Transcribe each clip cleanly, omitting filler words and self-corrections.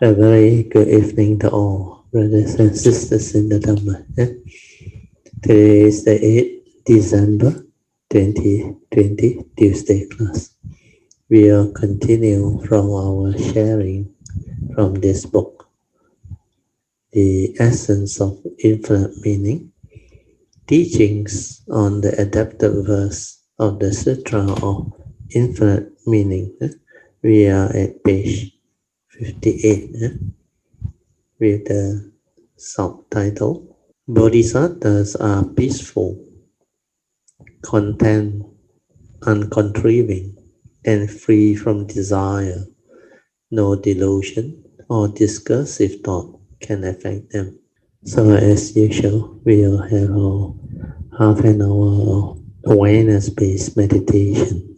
A very good evening to all brothers and sisters in the Dhamma. Today is the 8th December 2020, Tuesday class. We will continue from our sharing from this book, The Essence of Infinite Meaning, Teachings on the Adapted Verse of the Sutra of Infinite Meaning. We are at page 58 with the subtitle Bodhisattvas are peaceful, content, uncontriving, and free from desire. No delusion or discursive thought can affect them. So as usual, we will have our half an hour of awareness-based meditation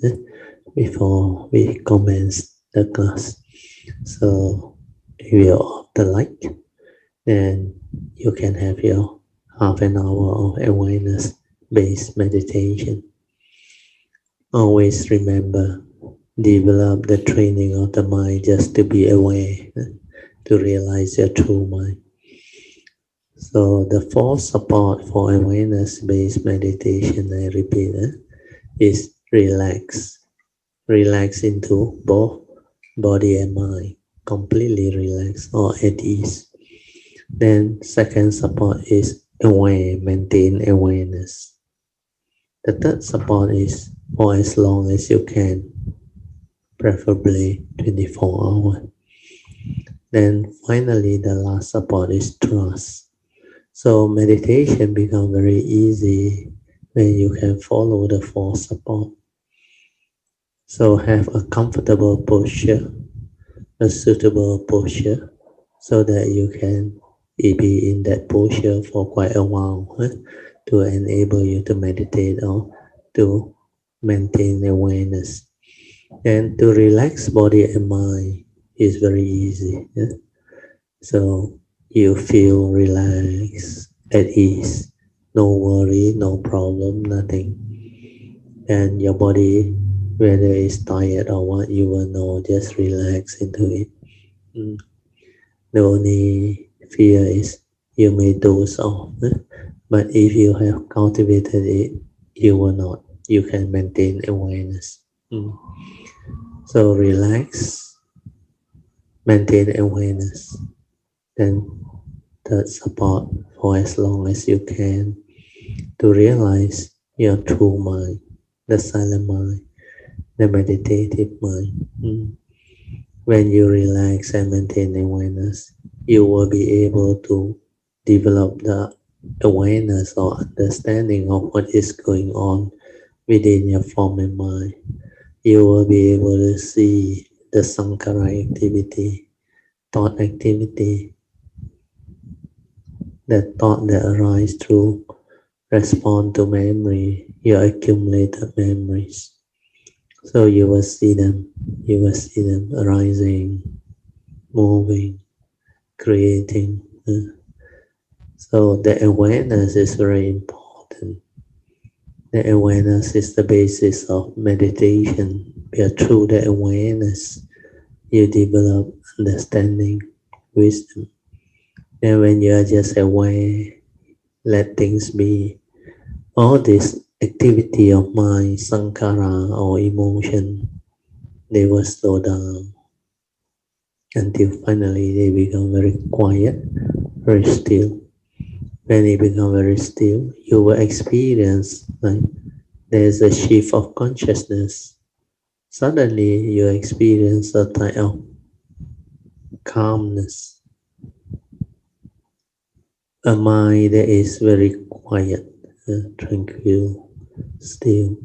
before we commence the class. So if you off the light, then you can have your half an hour of awareness-based meditation. Always remember, develop the training of the mind just to be aware, to realize your true mind. So the fourth support for awareness-based meditation, I repeat, is relax. Relax into both body and mind, completely relax or at ease. Then second support is aware, maintain awareness. The third support is for as long as you can, preferably 24 hours. Then finally, the last support is trust. So meditation becomes very easy when you can follow the four support. So have a comfortable posture, a suitable posture, so that you can be in that posture for quite a while to enable you to meditate or to maintain awareness. And to relax body and mind is very easy. So you feel relaxed, at ease, no worry, no problem, nothing. And your body, whether it's tired or what, you will know, just relax into it. The only fear is you may doze off, but if you have cultivated it, you will not. You can maintain awareness. So relax, maintain awareness, then third support for as long as you can to realize your true mind, the silent mind, the meditative mind. When you relax and maintain awareness, you will be able to develop the awareness or understanding of what is going on within your form and mind. You will be able to see the sankhara activity, thought activity, the thought that arise through respond to memory, your accumulated memories. So you will see them arising, moving, creating. So the awareness is very important. The awareness is the basis of meditation. Through the awareness, you develop understanding, wisdom. And when you are just aware, let things be. All this activity of mind, sankhara or emotion, they will slow down until finally they become very quiet, very still. When they become very still, you will experience like there's a shift of consciousness. Suddenly you experience a type of calmness, a mind that is very quiet, tranquil, still.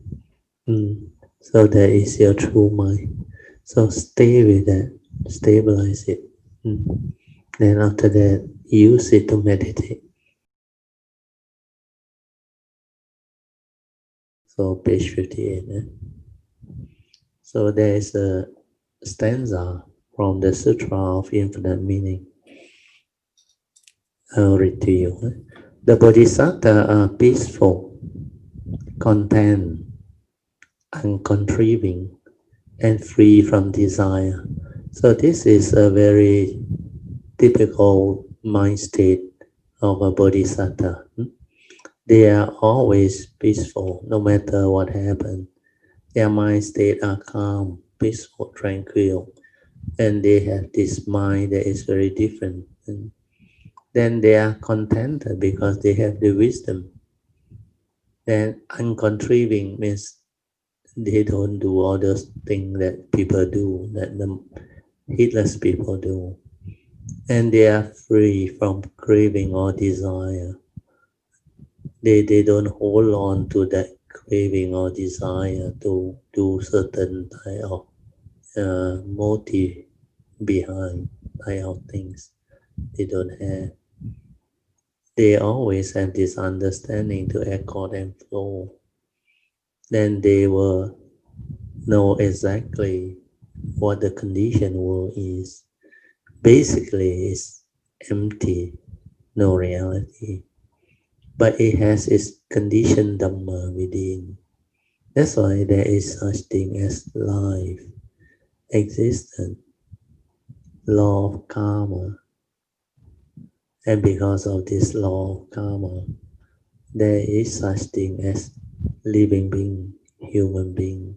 So that is your true mind. So stay with that, stabilize it. Then after that, use it to meditate. So page 58. So there is a stanza from the Sutra of Infinite Meaning. I'll read to you. The Bodhisattvas are peaceful, content, uncontriving, and free from desire. So this is a very typical mind state of a bodhisattva. They are always peaceful, no matter what happens. Their mind state are calm, peaceful, tranquil, and they have this mind that is very different. And then they are contented because they have the wisdom. Then uncontriving means they don't do all those things that people do, that the heedless people do. And they are free from craving or desire. They don't hold on to that craving or desire to do certain type of motive behind type of things. They don't have. They always have this understanding to accord and flow. Then they will know exactly what the conditioned world is. Basically, it's empty, no reality. But it has its conditioned Dhamma within. That's why there is such thing as life, existence, law of karma. And because of this law of karma, there is such thing as living being, human being.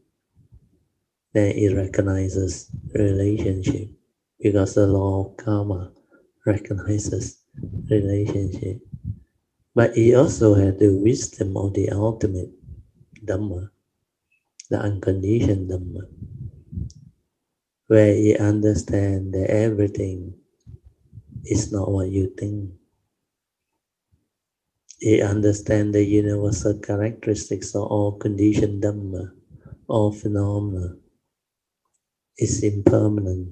Then it recognizes relationship because the law of karma recognizes relationship. But it also has the wisdom of the ultimate Dhamma, the unconditioned Dhamma, where it understands that everything is not what you think. It understands the universal characteristics of all conditioned Dhamma, all phenomena is impermanent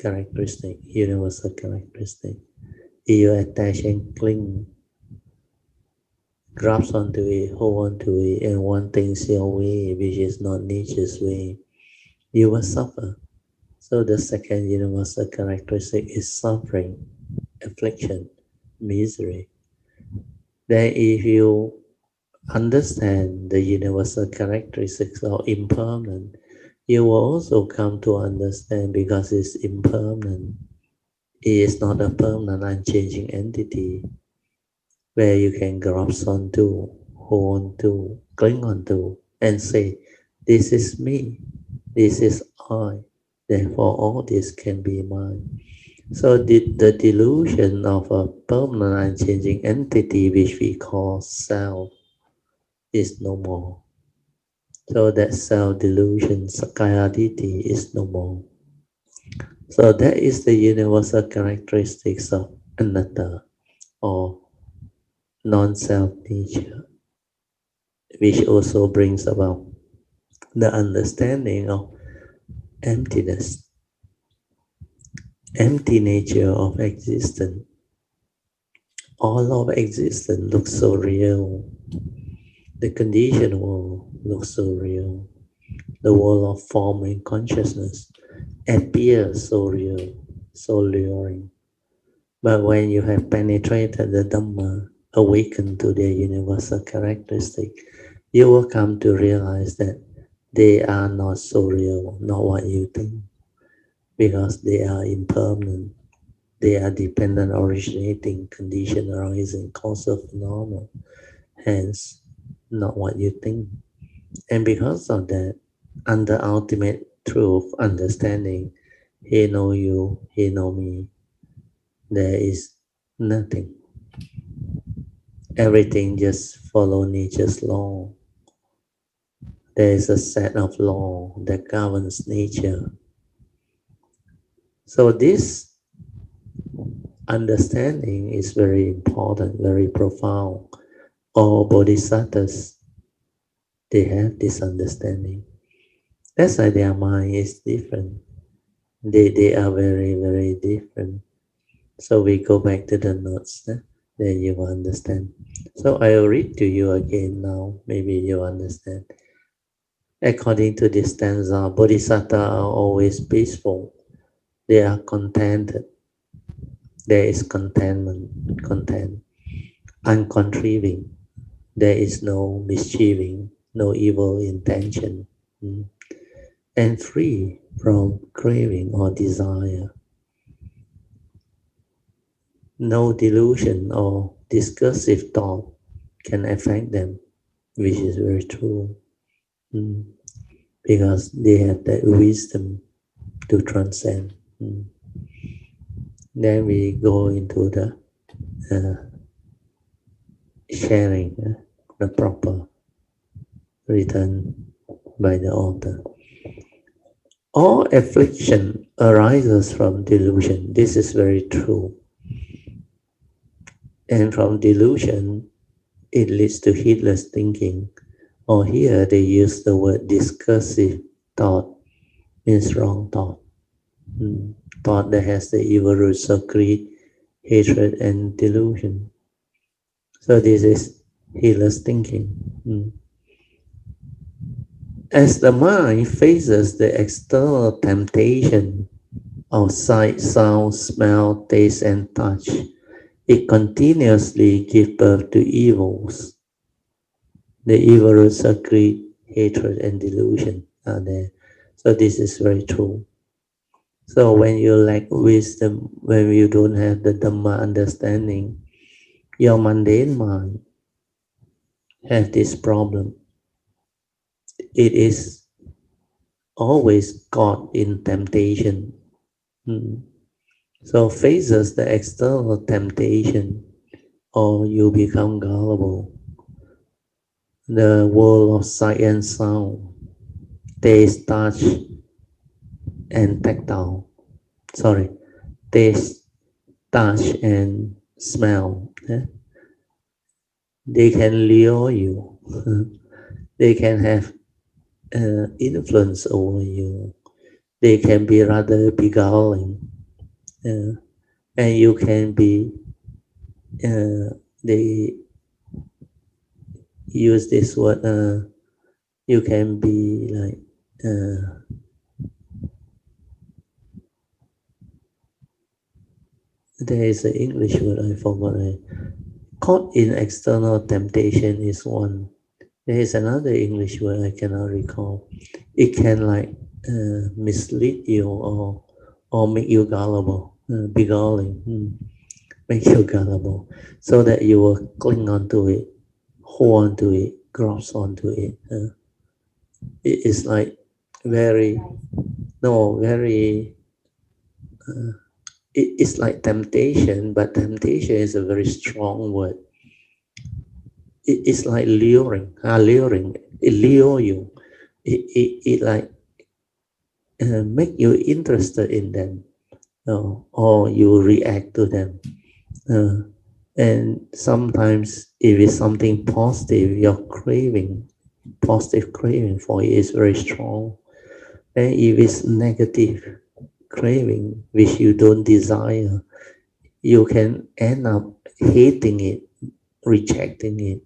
characteristic, universal characteristic. If you attach and cling, grasp onto it, hold onto it, and want things your way, which is not nature's way, you will suffer. So the second universal characteristic is suffering, affliction, misery. Then if you understand the universal characteristics of impermanent, you will also come to understand because it's impermanent. It is not a permanent, unchanging entity where you can grasp onto, hold onto, cling onto, and say, "This is me, this is I, therefore all this can be mine." So the delusion of a permanent, unchanging entity, which we call self, is no more. So that self-delusion, Sakayaditi, is no more. So that is the universal characteristics of anatta, or non-self nature, which also brings about the understanding of emptiness, empty nature of existence. All of existence looks so real. The conditioned world looks so real. The world of form and consciousness appears so real, so luring. But when you have penetrated the Dhamma, awakened to their universal characteristic, you will come to realize that they are not so real, not what you think, because they are impermanent. They are dependent, originating, condition arising, causal phenomena, hence not what you think. And because of that, under ultimate truth, understanding, he know you, he know me, there is nothing. Everything just follow nature's law. There is a set of law that governs nature. So this understanding is very important, very profound. All bodhisattvas, they have this understanding. That's why their mind is different. They are very, very different. So we go back to the notes, then you will understand. So I will read to you again now, maybe you understand. According to this stanza, bodhisattvas are always peaceful. They are contented. There is contentment, content, uncontriving. There is no mischieving, no evil intention, and free from craving or desire. no delusion or discursive thought can affect them, which is very true. Mm. Because they have that wisdom to transcend. Mm. Then we go into the sharing the proper written by the author. All affliction arises from delusion. This is very true. And from delusion, it leads to heedless thinking. Or here they use the word discursive thought, means wrong thought. Thought that has the evil roots of greed, hatred, and delusion. So this is heedless thinking. As the mind faces the external temptation of sight, sound, smell, taste, and touch, it continuously gives birth to evils. The evil roots of greed, hatred, and delusion are there. So this is very true. So when you lack wisdom, when you don't have the Dhamma understanding, your mundane mind has this problem. It is always caught in temptation. So faces the external temptation, or you become gullible. The world of sight and sound, taste, touch, and tactile. Sorry, taste, touch, and smell. They can lure you. They can have influence over you. They can be rather beguiling. And you can be, they use this word, you can be like, there is an English word, I forgot it. Caught in external temptation is one. There is another English word I cannot recall. It can like mislead you or make you gullible, beguiling, make you gullible, so that you will cling onto it, hold on to it, grasp onto it. It is like very, no, very, it's like temptation, but temptation is a very strong word. It's like luring, luring. It lure you. It like make you interested in them, or you react to them. And sometimes if it's something positive, your craving, positive craving for it is very strong. And if it's negative craving, which you don't desire, you can end up hating it, rejecting it.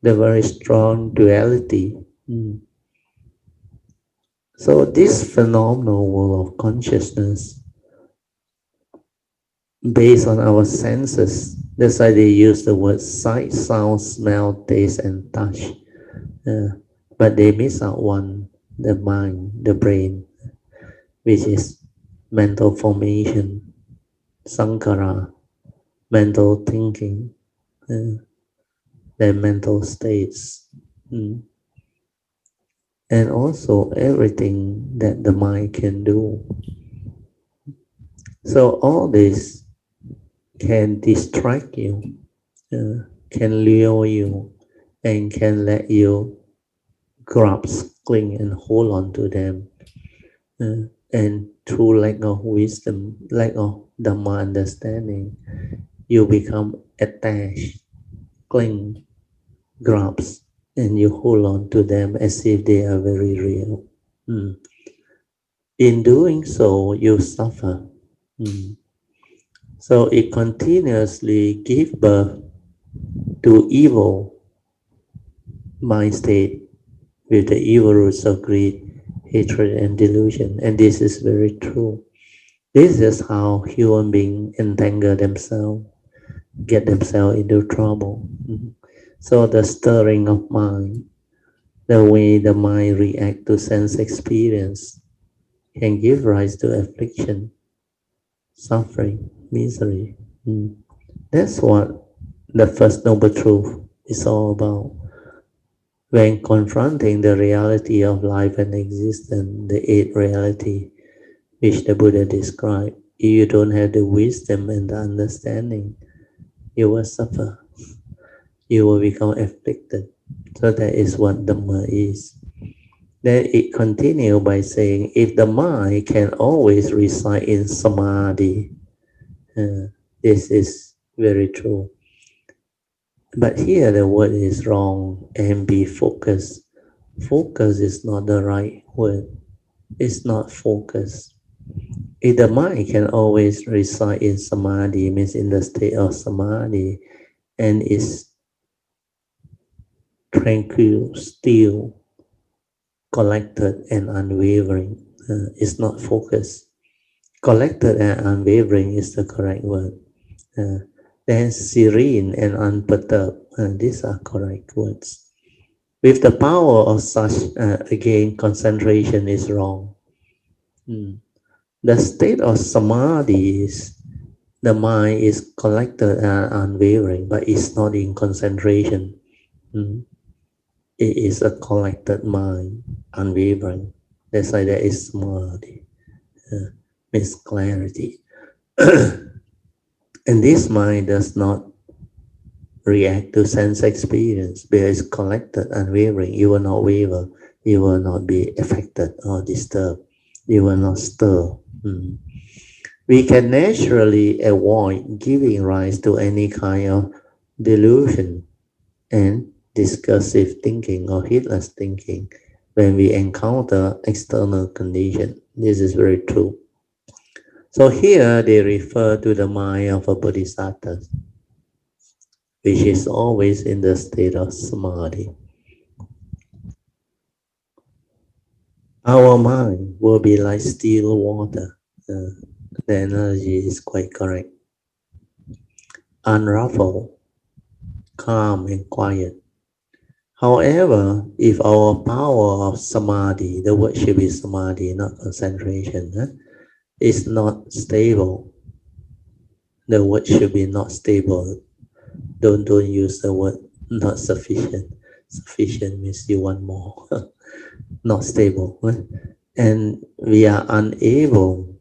The very strong duality. So this phenomenal world of consciousness, based on our senses, that's why they use the word sight, sound, smell, taste, and touch. But they miss out one, the mind, the brain, which is mental formation, sankhara, mental thinking, then mental states, and also everything that the mind can do. So all this can distract you, can lure you, and can let you grasp, cling, and hold on to them. And through lack of wisdom, lack of Dhamma understanding, you become attached, cling, grasp, and you hold on to them as if they are very real. In doing so, you suffer. So it continuously gives birth to evil mind state with the evil roots of greed, hatred, and delusion. And this is very true. This is how human beings entangle themselves, get themselves into trouble. So the stirring of mind, the way the mind reacts to sense experience, can give rise to affliction. suffering, misery. Mm. That's what the First Noble Truth is all about. When confronting the reality of life and existence, the eighth reality which the Buddha described, if you don't have the wisdom and the understanding, you will suffer. You will become afflicted. So that is what Dhamma is. Then it continues by saying, if the mind can always reside in samadhi, this is very true. But here the word is wrong and be focused. Focus is not the right word. It's not focus. If the mind can always reside in samadhi, means in the state of samadhi, and is tranquil, still, collected, and unwavering, it's not focus. Collected and unwavering is the correct word. Then serene and unperturbed, these are correct words. With the power of such, again, concentration is wrong. The state of samadhi is the mind is collected and unwavering, but it's not in concentration. It is a collected mind, unwavering. That's why there is samadhi, means clarity. And this mind does not react to sense experience, but it's collected, unwavering. You will not waver. You will not be affected or disturbed. You will not stir. We can naturally avoid giving rise to any kind of delusion and discursive thinking or heedless thinking when we encounter external conditions. This is very true. So here they refer to the mind of a bodhisattva, which is always in the state of samadhi. Our mind will be like still water. The analogy is quite correct. Unruffled, calm and quiet. However, if our power of samadhi, the word should be samadhi, not concentration, is not stable, the word should be not stable. Don't use the word not sufficient. Sufficient means you want more. Not stable. And we are unable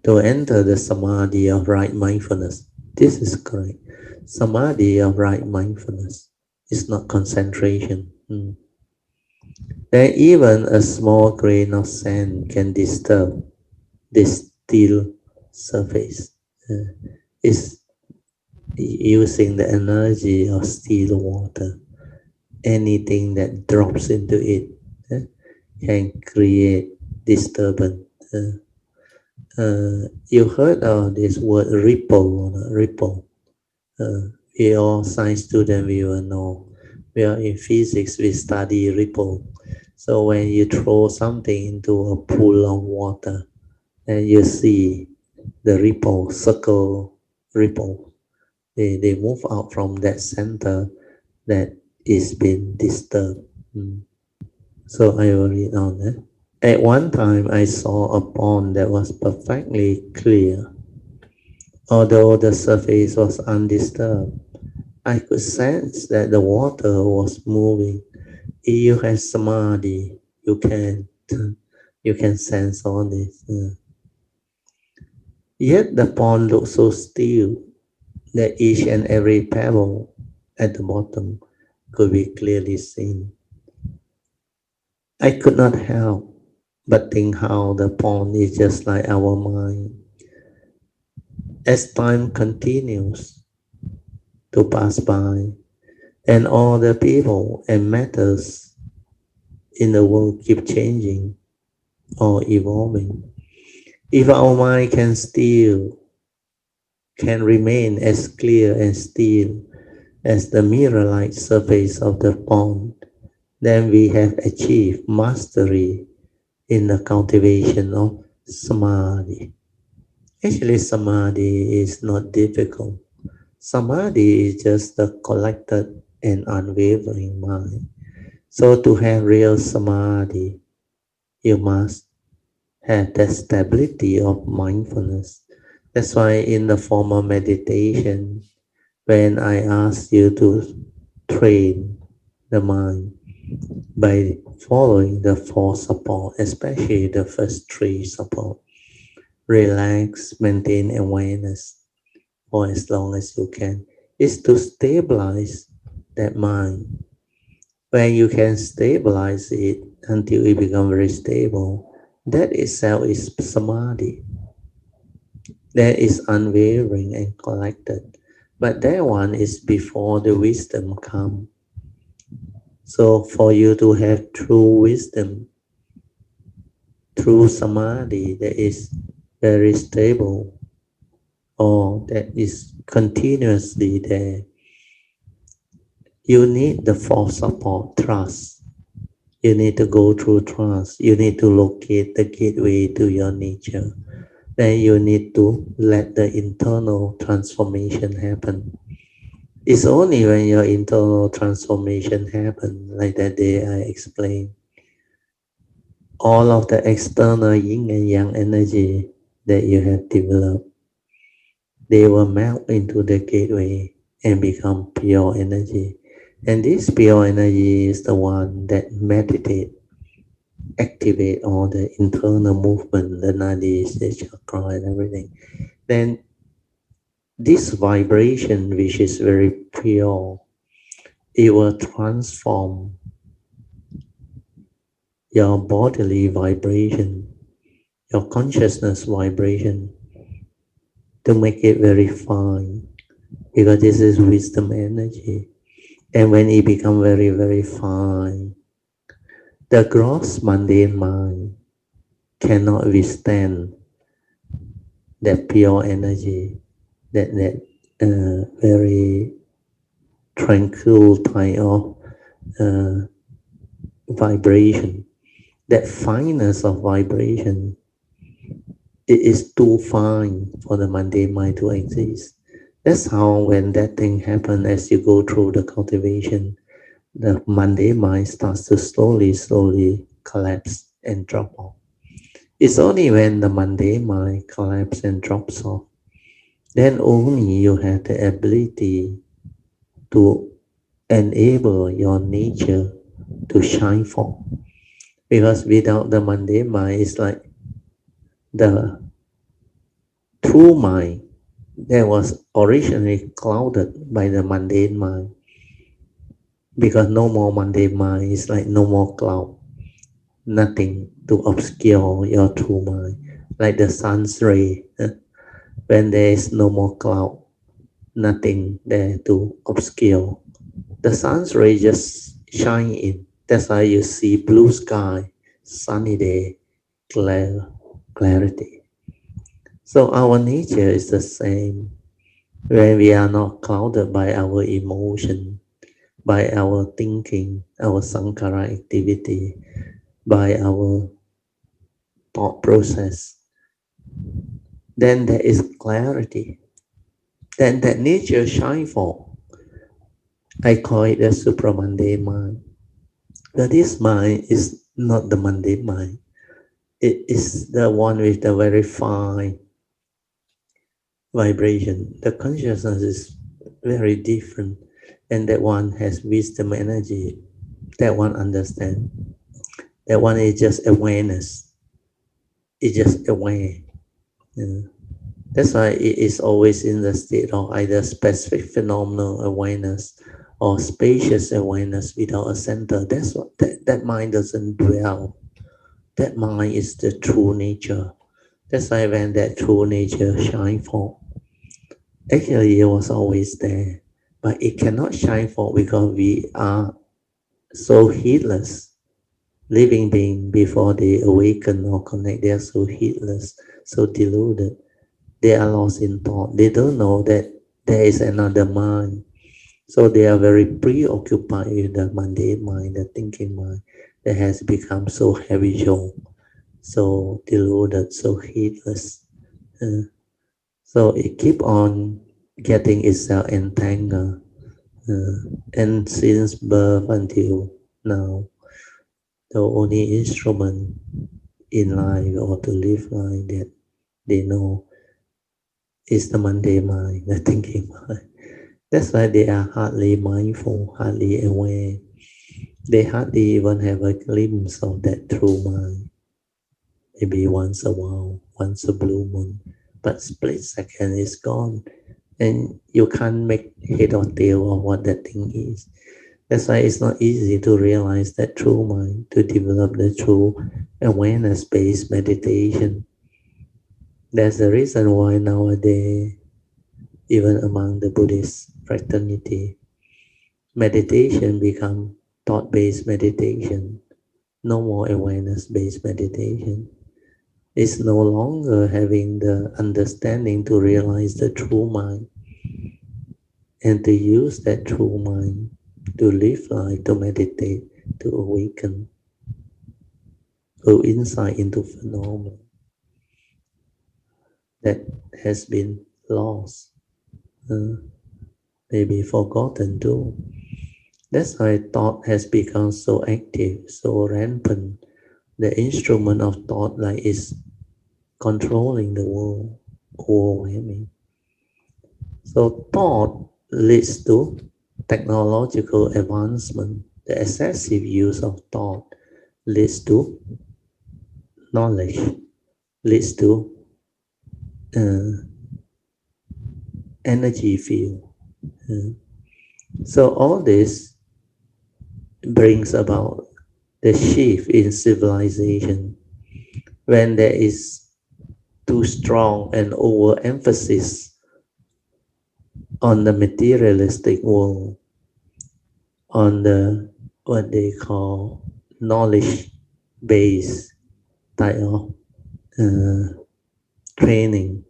to enter the samadhi of right mindfulness. This is correct. Samadhi of right mindfulness is not concentration. Then even a small grain of sand can disturb this still surface. It's using the analogy of still water. Anything that drops into it can create disturbance. You heard of this word ripple, ripple. We all science students, we will know. We are in physics, we study ripple. So when you throw something into a pool of water, and you see the ripple, circle ripple, they move out from that center that is being disturbed. So I will read on. At one time, I saw a pond that was perfectly clear. Although the surface was undisturbed, I could sense that the water was moving. If you have samadhi, you can sense all this. Yet the pond looked so still that each and every pebble at the bottom could be clearly seen. I could not help but think how the pond is just like our mind. As time continues to pass by, and all the people and matters in the world keep changing or evolving, if our mind can remain as clear and still as the mirror-like surface of the pond, then we have achieved mastery in the cultivation of samadhi. Actually, samadhi is not difficult. Samadhi is just the collected and unwavering mind. So to have real samadhi, you must have that stability of mindfulness. That's why in the formal meditation, when I ask you to train the mind by following the four support, especially the first three support, relax, maintain awareness for as long as you can, is to stabilize that mind. When you can stabilize it until it becomes very stable, that itself is samadhi. That is unwavering and collected. But that one is before the wisdom come. So for you to have true wisdom, true samadhi that is very stable or that is continuously there, you need the force support, trust. You need to go through trust. You need to locate the gateway to your nature. Then you need to let the internal transformation happen. It's only when your internal transformation happens, like that day I explained, all of the external yin and yang energy that you have developed, they will melt into the gateway and become pure energy. And this pure energy is the one that meditate, activate all the internal movement, the nadis, the chakra and everything. Then this vibration, which is very pure, it will transform your bodily vibration, your consciousness vibration, to make it very fine, because this is wisdom energy. And when it becomes very, very fine, the gross mundane mind cannot withstand that pure energy, that very tranquil type of uh, vibration, that fineness of vibration. It is too fine for the mundane mind to exist. That's how when that thing happens, as you go through the cultivation, the mundane mind starts to slowly collapse and drop off. It's only when the mundane mind collapses and drops off, then only you have the ability to enable your nature to shine forth. Because without the mundane mind, it's like the true mind that was originally clouded by the mundane mind. Because no more mundane mind, it's like no more cloud, nothing to obscure your true mind. Like the sun's ray, when there is no more cloud, nothing there to obscure. The sun's ray just shine in. That's why you see blue sky, sunny day, clarity. So our nature is the same. When we are not clouded by our emotion, by our thinking, our sankhara activity, by our thought process, then there is clarity. Then that nature shine forth. I call it the supramundane mind. But this mind is not the mundane mind. It is the one with the very fine vibration. The consciousness is very different, and that one has wisdom energy. That one understand. That one is just awareness. It's just aware. Yeah. That's why it is always in the state of either specific phenomenal awareness or spacious awareness without a center. That's what that mind doesn't dwell. That mind is the true nature. That's why when that true nature shine forth, actually it was always there, but it cannot shine forth because we are so heedless. Living being before they awaken or connect, they are so heedless, so deluded. They are lost in thought. They don't know that there is another mind. So they are very preoccupied with the mundane mind, the thinking mind that has become so habitual, so deluded, so heedless. Uh, so it keep on getting itself entangled. And since birth until now, the only instrument in life or to live life that they know is the Monday mind, the thinking mind. That's why they are hardly mindful, hardly aware. They hardly even have a glimpse of that true mind. Maybe once a while, once a blue moon, but split second is gone, and you can't make head or tail of what that thing is. That's why it's not easy to realize that true mind, to develop the true awareness-based meditation. That's the reason why nowadays, even among the Buddhist fraternity, meditation become thought-based meditation, no more awareness-based meditation. It's no longer having the understanding to realize the true mind and to use that true mind to live life, to meditate, to awaken, to insight into phenomena that has been lost, uh, maybe forgotten too. That's why thought has become so active, so rampant. The instrument of thought like is controlling the world, overwhelming. So thought leads to technological advancement. The excessive use of thought leads to knowledge, leads to uh, energy field. Uh, so all this brings about the shift in civilization when there is too strong an overemphasis on the materialistic world, on the what they call knowledge based type of uh, training.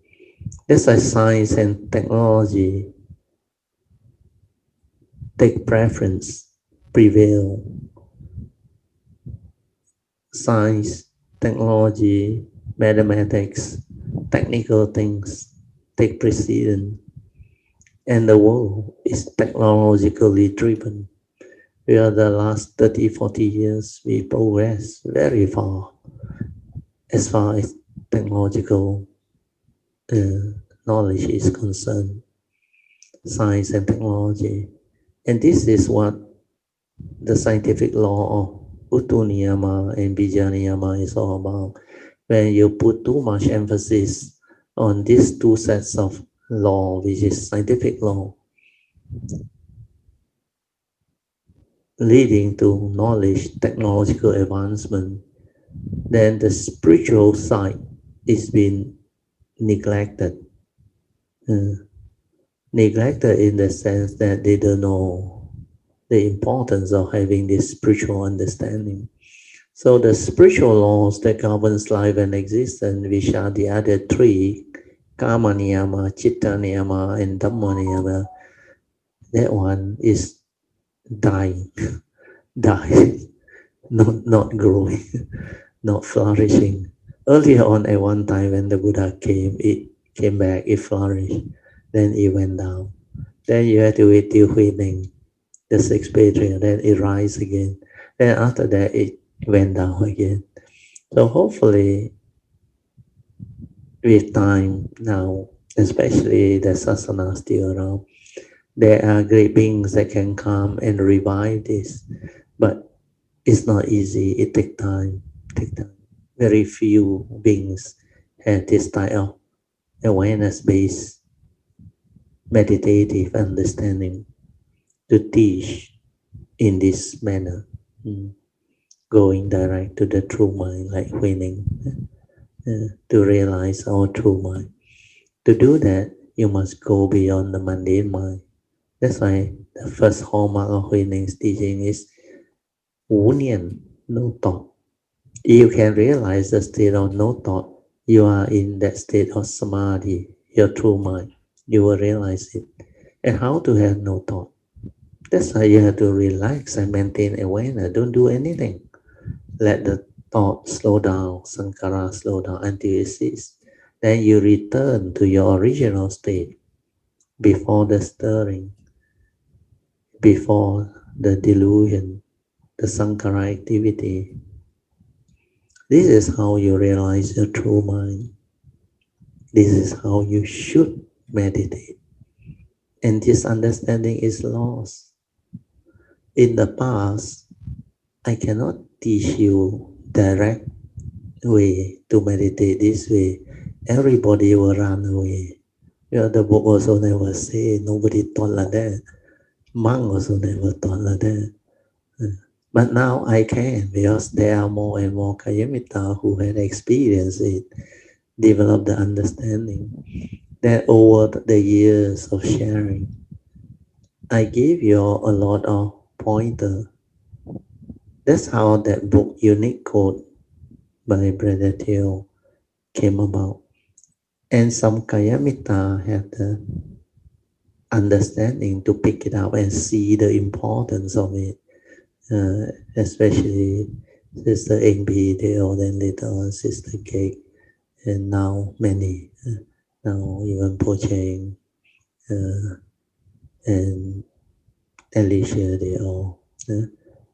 That's why science and technology take preference, prevail. Science, technology, mathematics, technical things take precedence, and the world is technologically driven. We are the last 30, 40 years, we progress very far as far as technological uh, knowledge is concerned, science and technology. And this is what the scientific law of Uttu Niyama and Bija Niyama is all about. When you put too much emphasis on these two sets of law, which is scientific law, leading to knowledge, technological advancement, then the spiritual side is being neglected. Uh, Neglected in the sense that they don't know the importance of having this spiritual understanding. So the spiritual laws that governs life and existence, which are the other three, karma niyama, chitta niyama, and dhamma niyama, that one is dying, dying, not growing, not flourishing. Earlier on, at one time when the Buddha came, it came back, it flourished, then it went down. Then you have to wait till Huining, the sixth patriarch, then it rise again. Then after that, it went down again. So hopefully, with time now, especially the sasana still around, there are great beings that can come and revive this. But it's not easy. It takes time. Take time. Very few beings have this type of awareness-based meditative understanding to teach in this manner, going direct to the true mind, like winning, to realize our true mind. To do that, you must go beyond the mundane mind. That's why the first hallmark of Huineng's teaching is Wu Nian, no thought. You can realize the state of no thought. You are in that state of samadhi, your true mind. You will realize it. And how to have no thought? That's why you have to relax and maintain awareness. Don't do anything. Let the thought slow down, sankhara slow down until it ceases. Then you return to your original state before the stirring, before the delusion, the sankhara activity. This is how you realize your true mind. This is how you should meditate. And this understanding is lost. In the past, I cannot teach you direct way to meditate this way. Everybody will run away. The book also never say, nobody taught like that. Monk also never taught like that. But now I can, because there are more and more Kayamita who had experienced it, developed the understanding. That over the years of sharing, I gave you a lot of pointer. That's how that book, Unique Code by Brother Theo, came about. And some Kayamita had the understanding to pick it up and see the importance of it, especially Sister Enby, then later on Sister Cake, and now many, now even Pocheng and Alicia, they all,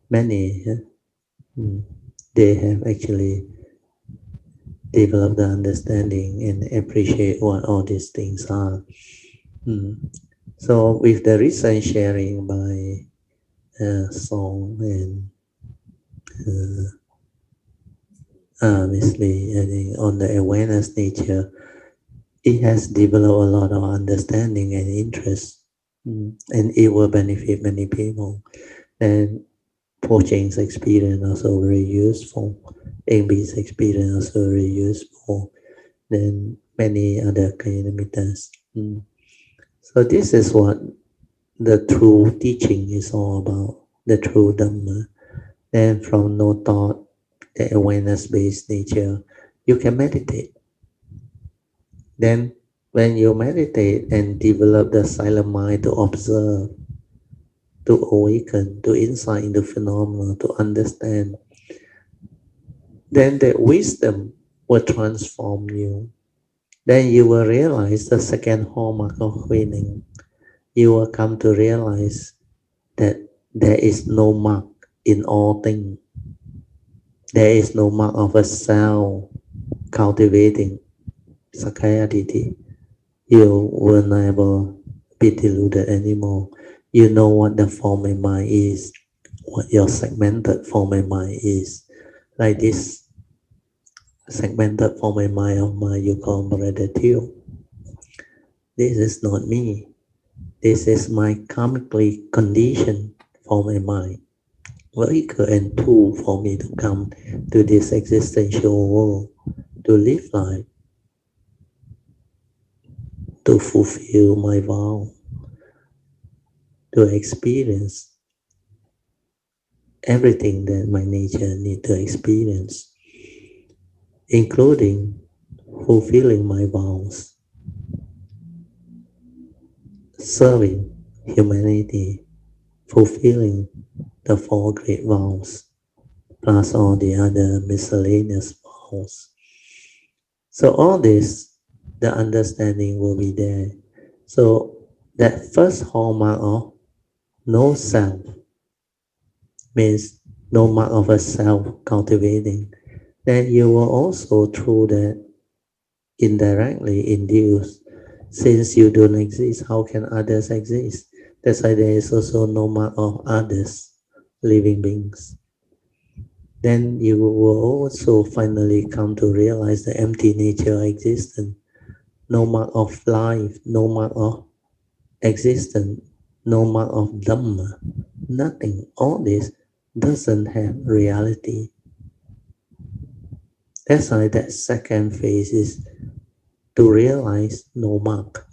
many, they have actually developed the understanding and appreciate what all these things are. So with the recent sharing by Song and Miss Lee, I think on the awareness nature, it has developed a lot of understanding and interest, and it will benefit many people. And Poching's experience also very useful. Amy's experience also very useful. Then many other Kayamitas. So this is what the true teaching is all about, the true Dhamma. And from no thought, the awareness-based nature, you can meditate. Then when you meditate and develop the silent mind to observe, to awaken, to insight into phenomena, to understand, then the wisdom will transform you. Then you will realize the second hallmark of winning. You will come to realize that there is no mark in all things. There is no mark of a self cultivating Sakayaditi. You will never be deluded anymore. You know what the form and mind is, what your segmented form and mind is. Like this segmented form and mind of mine you call Brother. This is not me. This is my karmically conditioned form and mind. Vehicle and tool for me to come to this existential world, to live life, to fulfill my vow, to experience everything that my nature need to experience, including fulfilling my vows, serving humanity, fulfilling the four great vows, plus all the other miscellaneous vows. So all this, the understanding will be there. So that first hallmark of no self means no mark of a self cultivating. Then you will also through that indirectly induce. Since you don't exist, how can others exist? That's why there is also no mark of others, living beings. Then you will also finally come to realize the empty nature of existence. No mark of life, no mark of existence, no mark of Dhamma, nothing. All this doesn't have reality. That's why that second phase is to realize no mark.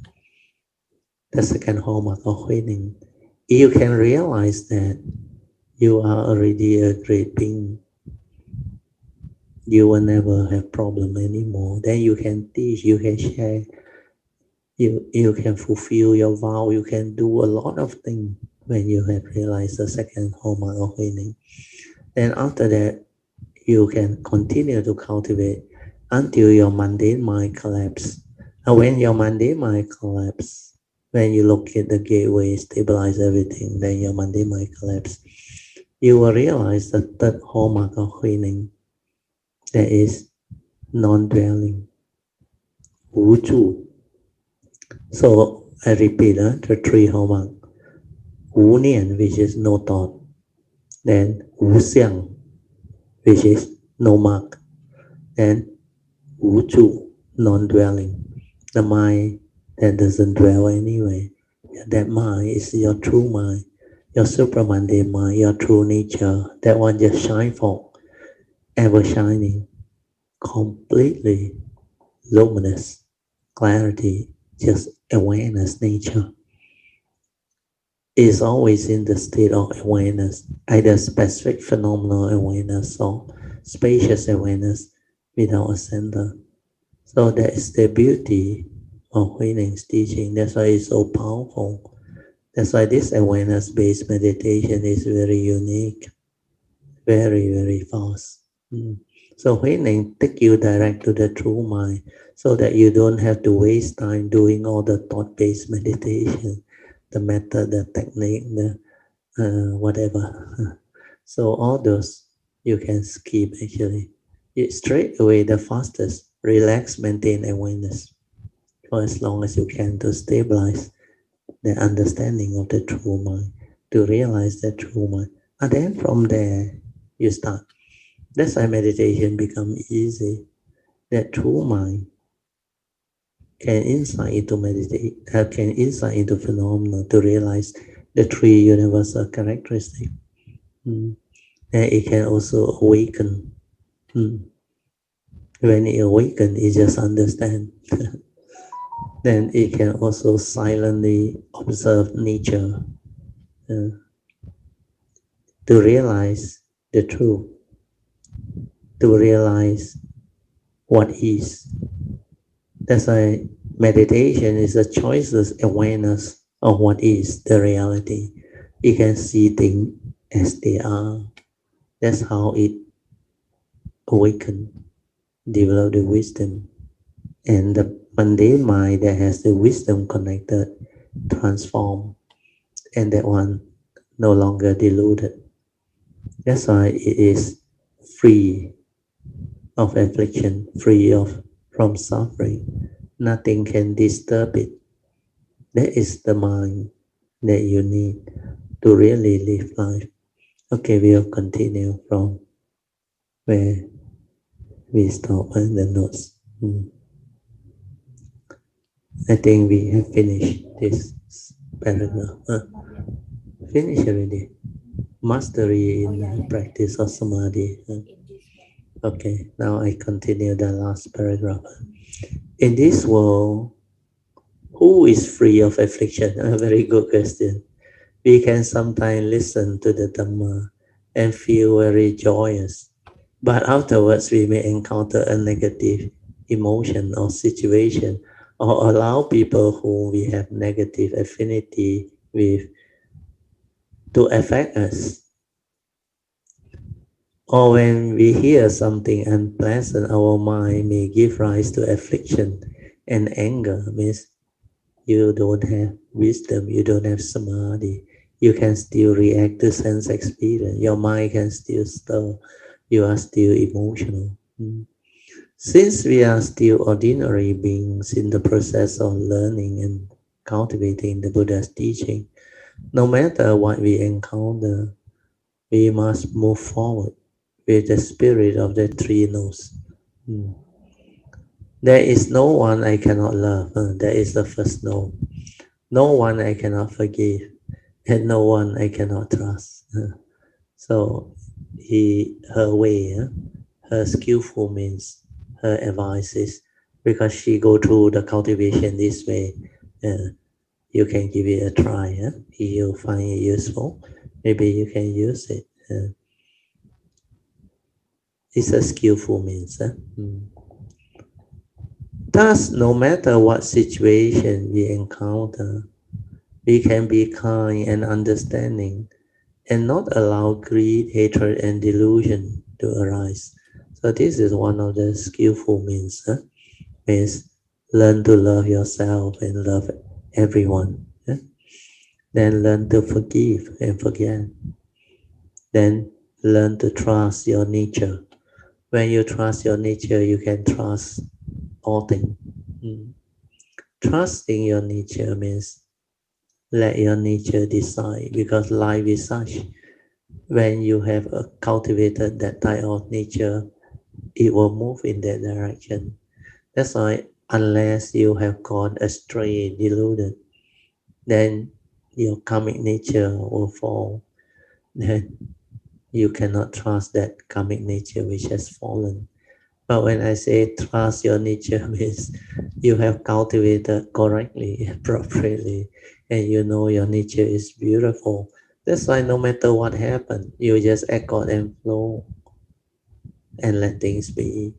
The second hallmark of winning. You can realize that you are already a great being. You will never have problem anymore. Then you can teach, you can share, you can fulfill your vow, you can do a lot of things when you have realized the second hallmark of winning. Then after that, you can continue to cultivate until your mundane mind collapses. And when your mundane mind collapses, when you locate the gateway, stabilize everything, then your mundane mind collapses, you will realize the third hallmark of winning. There is non-dwelling, 无住. So I repeat the three hallmark. 无念, which is no thought. Then 无相, which is no mark. Then 无住, non-dwelling. The mind that doesn't dwell anyway. That mind is your true mind, your supramundane mind, your true nature. That one just shine for, ever shining, completely luminous, clarity, just awareness nature. Is always in the state of awareness, either specific phenomenal awareness or spacious awareness without a center. So that is the beauty of Huineng's teaching. That's why it's so powerful. That's why this awareness-based meditation is very unique, very, very fast. So Huineng take you direct to the true mind so that you don't have to waste time doing all the thought-based meditation, the method, the technique, the whatever. So all those you can skip actually. It straight away the fastest. Relax, maintain awareness for as long as you can to stabilize the understanding of the true mind, to realize the true mind. And then from there you start. That's why meditation become easy. That true mind can insight into can insight into phenomena to realize the three universal characteristics. And it can also awaken. When it awakens, it just understand. Then it can also silently observe nature to realize the truth, to realize what is. That's why meditation is a choiceless awareness of what is the reality. It can see things as they are. That's how it awakens, develop the wisdom. And the mundane mind that has the wisdom connected, transform, and that one no longer deluded. That's why it is free of affliction, free from suffering. Nothing can disturb it. That is the mind that you need to really live life. Okay, we'll continue from where we stop in the notes. I think we have finished this paragraph. Finish already. Mastery in practice of samadhi. Okay, now I continue the last paragraph. In this world, who is free of affliction? A very good question. We can sometimes listen to the Dhamma and feel very joyous, but afterwards we may encounter a negative emotion or situation, or allow people whom we have negative affinity with to affect us. Or when we hear something unpleasant, our mind may give rise to affliction and anger. Means you don't have wisdom, you don't have samadhi. You can still react to sense experience. Your mind can still stir. You are still emotional. Since we are still ordinary beings in the process of learning and cultivating the Buddha's teaching, no matter what we encounter, we must move forward with the spirit of the three no's. There is no one I cannot love. That is the first no. No one I cannot forgive, and no one I cannot trust. So her way, her skillful means, her advice is, because she go through the cultivation this way, you can give it a try. If you find it useful, maybe you can use it. It's a skillful means. Thus, no matter what situation we encounter, we can be kind and understanding and not allow greed, hatred, and delusion to arise. So this is one of the skillful means. Means learn to love yourself and love everyone. Then learn to forgive and forget. Then learn to trust your nature. When you trust your nature, you can trust all things. Mm. Trusting your nature means let your nature decide, because life is such. When you have cultivated that type of nature, it will move in that direction. That's why, unless you have gone astray, deluded, then your karmic nature will fall. Then you cannot trust that karmic nature which has fallen. But when I say trust your nature, means you have cultivated correctly, appropriately, and you know your nature is beautiful. That's why no matter what happens, you just accord and flow and let things be.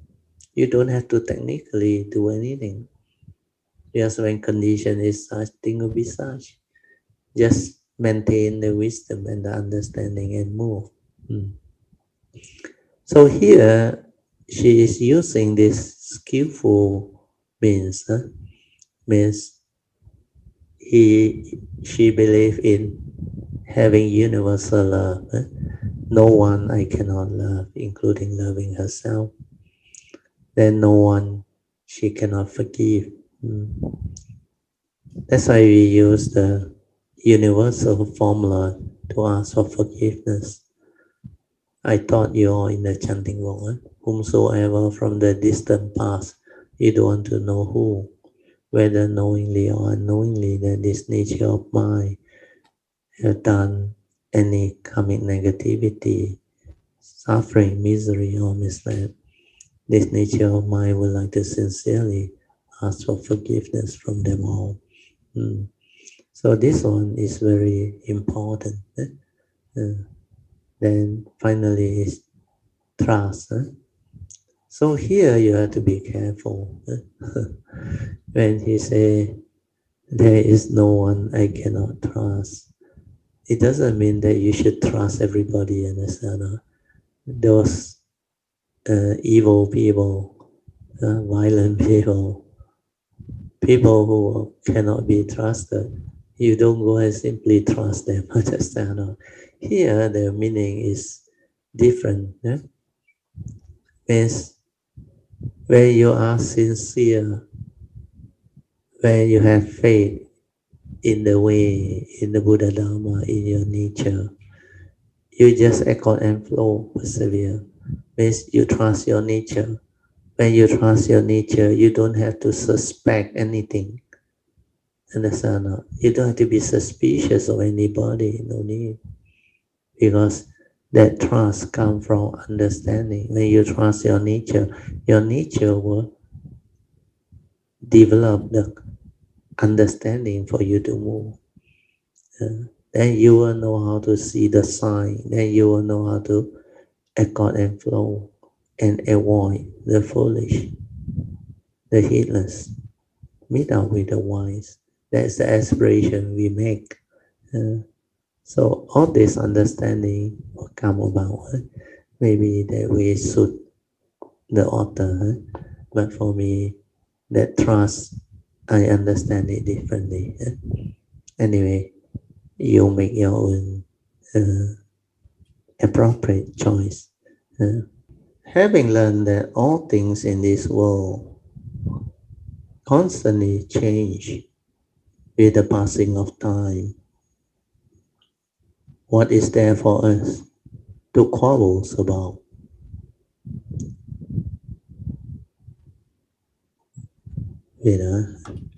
You don't have to technically do anything. Just when condition is such, thing will be such. Just maintain the wisdom and the understanding and move. Mm. So here, she is using this skillful means. Means she believe in having universal love. No one I cannot love, including loving herself. Then no one she cannot forgive. Mm. That's why we use the universal formula to ask for forgiveness. I taught you all in the chanting book, whomsoever from the distant past, you don't want to know who, whether knowingly or unknowingly, that this nature of mind have done any karmic negativity, suffering, misery, or misled. This nature of mind would like to sincerely ask for forgiveness from them all. Mm. So this one is very important. Then finally is trust. So here you have to be careful. When he say there is no one I cannot trust, it doesn't mean that you should trust everybody, understand? Those evil people, violent people, people who cannot be trusted, you don't go and simply trust them, understand? Here the meaning is different. Means when you are sincere, when you have faith in the way, in the Buddha Dharma, in your nature, you just accord and flow, persevere. Means you trust your nature. When you trust your nature, you don't have to suspect anything. Understand? You don't have to be suspicious of anybody, no need. Because that trust comes from understanding. When you trust your nature will develop the understanding for you to move. Then you will know how to see the sign. Then you will know how to accord and flow and avoid the foolish, the heedless. Meet up with the wise. That's the aspiration we make. So all this understanding will come about. Maybe that we suit the author, but for me, that trust, I understand it differently. Anyway, you make your own appropriate choice. Having learned that all things in this world constantly change with the passing of time, what is there for us to quarrel about?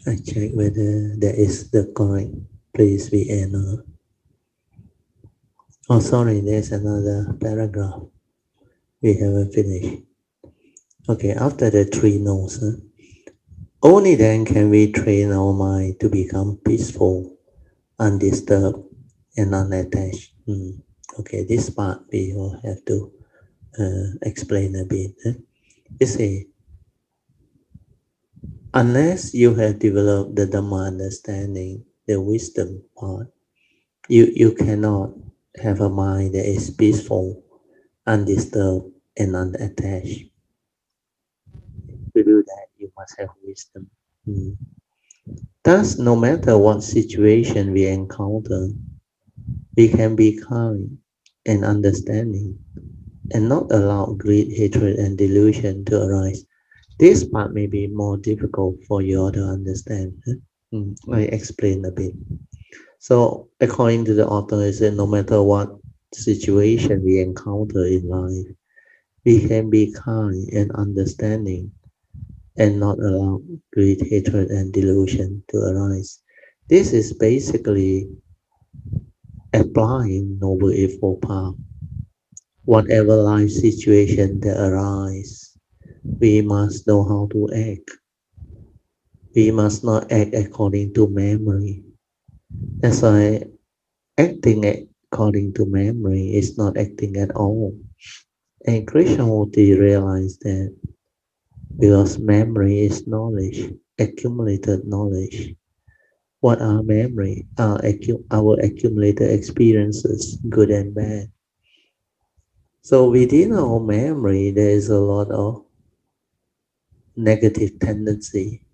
I check whether that is the correct place we end on. Oh, sorry, there's another paragraph we haven't finished. Okay, after the three no's, only then can we train our mind to become peaceful, undisturbed, and unattached. Okay, this part we will have to explain a bit. You see, unless you have developed the Dhamma understanding, the wisdom part, you cannot have a mind that is peaceful, undisturbed, and unattached. To do that, you must have wisdom. Thus, no matter what situation we encounter, we can be kind and understanding and not allow greed, hatred, and delusion to arise. This part may be more difficult for you all to understand. I explain a bit. So, according to the author, is that no matter what situation we encounter in life, we can be kind and understanding and not allow greed, hatred, and delusion to arise. This is basically applying Noble Eightfold Path. Whatever life situation that arise, we must know how to act. We must not act according to memory. That's why acting according to memory is not acting at all. And Krishnamurti realized that because memory is knowledge, accumulated knowledge. What are memory? Our accumulated experiences, good and bad. So within our memory, there is a lot of negative tendency,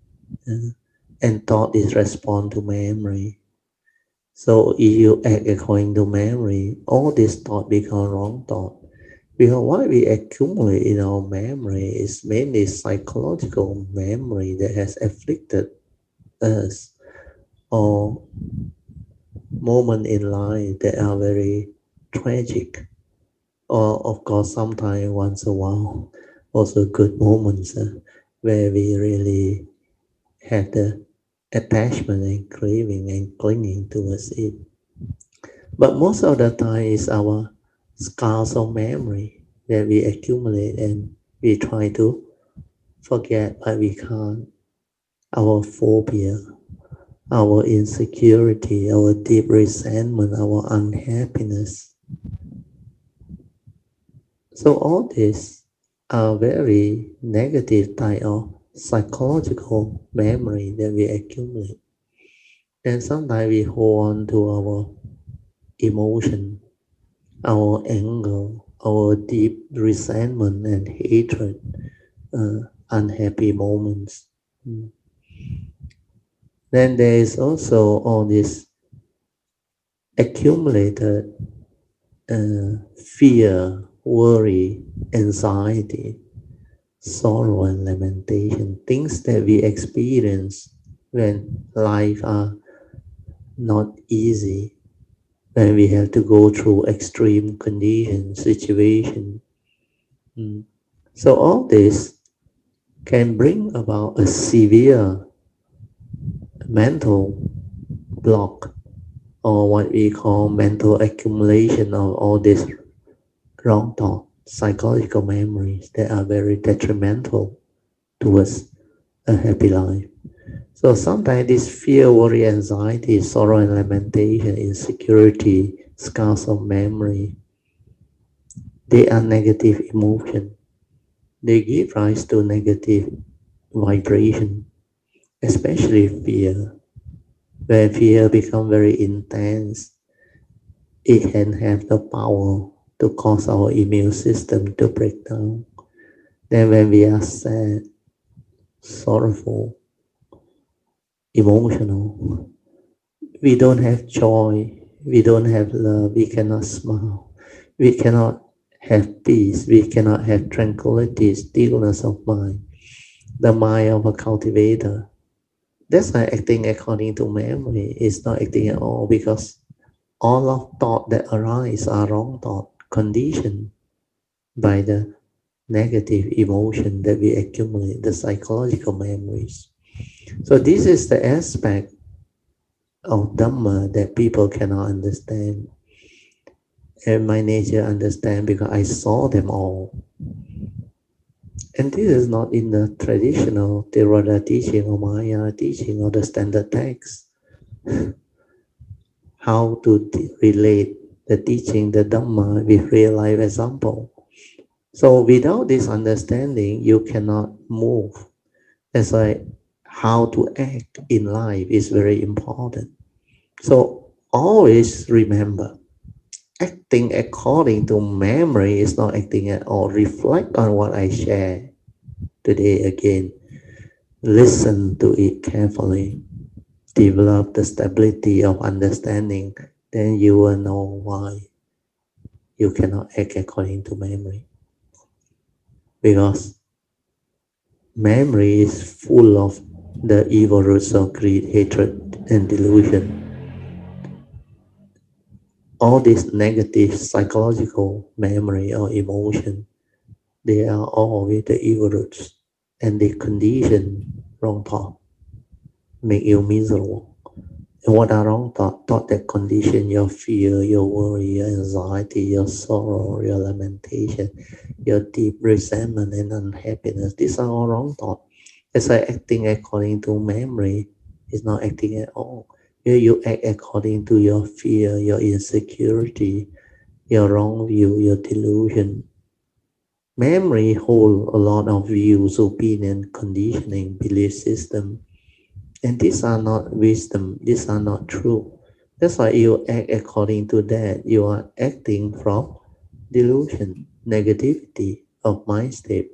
uh, and thought is respond to memory. So if you act according to memory, all this thought become wrong thought. Because what we accumulate in our memory is mainly psychological memory that has afflicted us, or moment in life that are very tragic, or of course sometimes once a while also good moments, where we really have the attachment and craving and clinging towards it. But most of the time is our scars of memory that we accumulate and we try to forget, but we can't. Our phobia, our insecurity, our deep resentment, our unhappiness. So all these are very negative type of psychological memory that we accumulate. And sometimes we hold on to our emotion, our anger, our deep resentment and hatred, unhappy moments. Mm. Then there is also all this accumulated fear, worry, anxiety, sorrow, and lamentation, things that we experience when life are not easy, when we have to go through extreme conditions, situation. Mm. So all this can bring about a severe mental block, or what we call mental accumulation of all these wrong thoughts, psychological memories that are very detrimental towards a happy life. So sometimes this fear, worry, anxiety, sorrow, and lamentation, insecurity, scars of memory, they are negative emotion. They give rise to negative vibration, especially fear. Where fear becomes very intense, it can have the power to cause our immune system to break down. Then when we are sad, sorrowful, emotional, we don't have joy, we don't have love, we cannot smile, we cannot have peace, we cannot have tranquility, stillness of mind, the mind of a cultivator. That's why acting according to memory is not acting at all, because all of thought that arise are wrong thought, conditioned by the negative emotion that we accumulate, the psychological memories. So this is the aspect of Dhamma that people cannot understand. And my nature understand because I saw them all. And this is not in the traditional Theravada teaching or Mahayana teaching or the standard text. How to relate the teaching, the Dhamma, with real life example. So without this understanding, you cannot move. That's why how to act in life is very important. So always remember, acting according to memory is not acting at all. Reflect on what I share today again. Listen to it carefully. Develop the stability of understanding. Then you will know why you cannot act according to memory. because memory is full of the evil roots of greed, hatred, and delusion. All these negative psychological memory or emotion, they are all with the evil roots, and they condition wrong thought, make you miserable. And what are wrong thought? Thought that condition your fear, your worry, your anxiety, your sorrow, your lamentation, your deep resentment and unhappiness. These are all wrong thought. It's like acting according to memory. It's not acting at all. Here you act according to your fear, your insecurity, your wrong view, your delusion. Memory hold a lot of views, opinion, conditioning, belief system, and these are not wisdom, these are not true. That's why you act according to that. You are acting from delusion, negativity of mind state.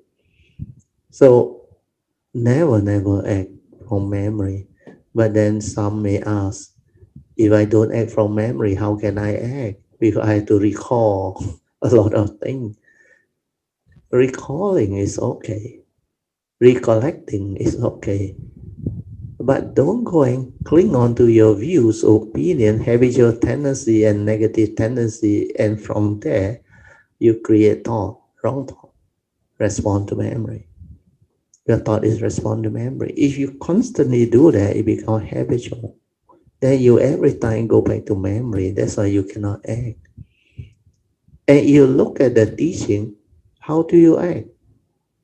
So never act from memory. But then some may ask, if I don't act from memory, how can I act? Because I have to recall a lot of things. Recalling is okay. Recollecting is okay. But don't go and cling on to your views, opinion, habitual tendency, and negative tendency, and from there you create thought, wrong thought, respond to memory. Your thought is respond to memory. If you constantly do that, it becomes habitual. Then you every time go back to memory. That's why you cannot act. And you look at the teaching, how do you act?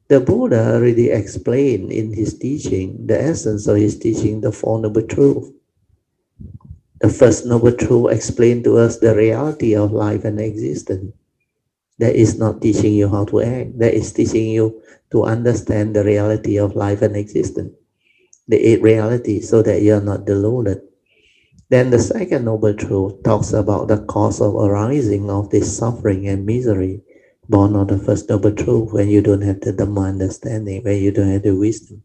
The Buddha already explained in his teaching, the essence of his teaching, the Four Noble Truths. The First Noble Truth explained to us the reality of life and existence. That is not teaching you how to act. That is teaching you to understand the reality of life and existence. The eight realities, so that you are not deluded. Then the Second Noble Truth talks about the cause of arising of this suffering and misery, born of the First Noble Truth, when you don't have the Dhamma understanding, when you don't have the wisdom.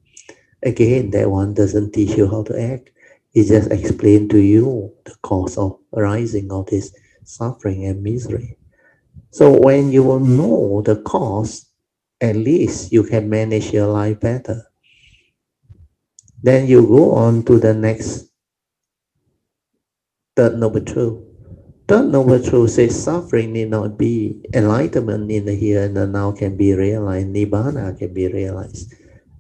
Again, that one doesn't teach you how to act. It just explains to you the cause of arising of this suffering and misery. So when you will know the cause, at least you can manage your life better. Then you go on to the next Third Noble Truth. Third Noble Truth says suffering need not be, enlightenment in the here and the now can be realized, Nibbana can be realized.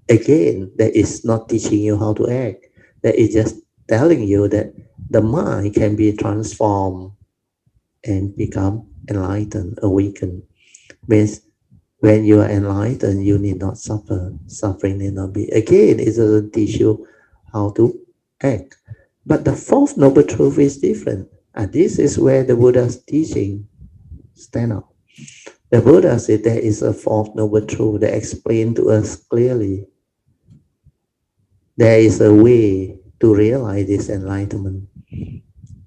Again, that is not teaching you how to act. That is just telling you that the mind can be transformed and become enlightened, awakened. Means when you are enlightened, you need not suffer. Suffering need not be. Again, it doesn't teach you how to act. But the fourth noble truth is different. And this is where the Buddha's teaching stand out. The Buddha said there is a fourth noble truth that explained to us clearly. There is a way to realize this enlightenment.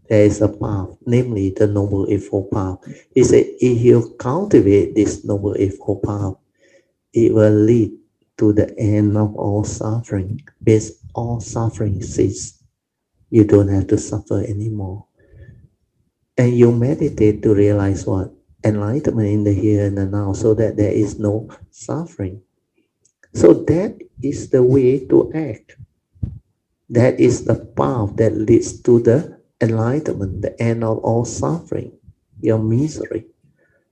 There is a path, namely the Noble Eightfold Path. He said, if you cultivate this Noble Eightfold Path, it will lead to the end of all suffering. Because all suffering cease. You don't have to suffer anymore. And you meditate to realize what? Enlightenment in the here and the now, so that there is no suffering. So that is the way to act. That is the path that leads to the enlightenment, the end of all suffering, your misery.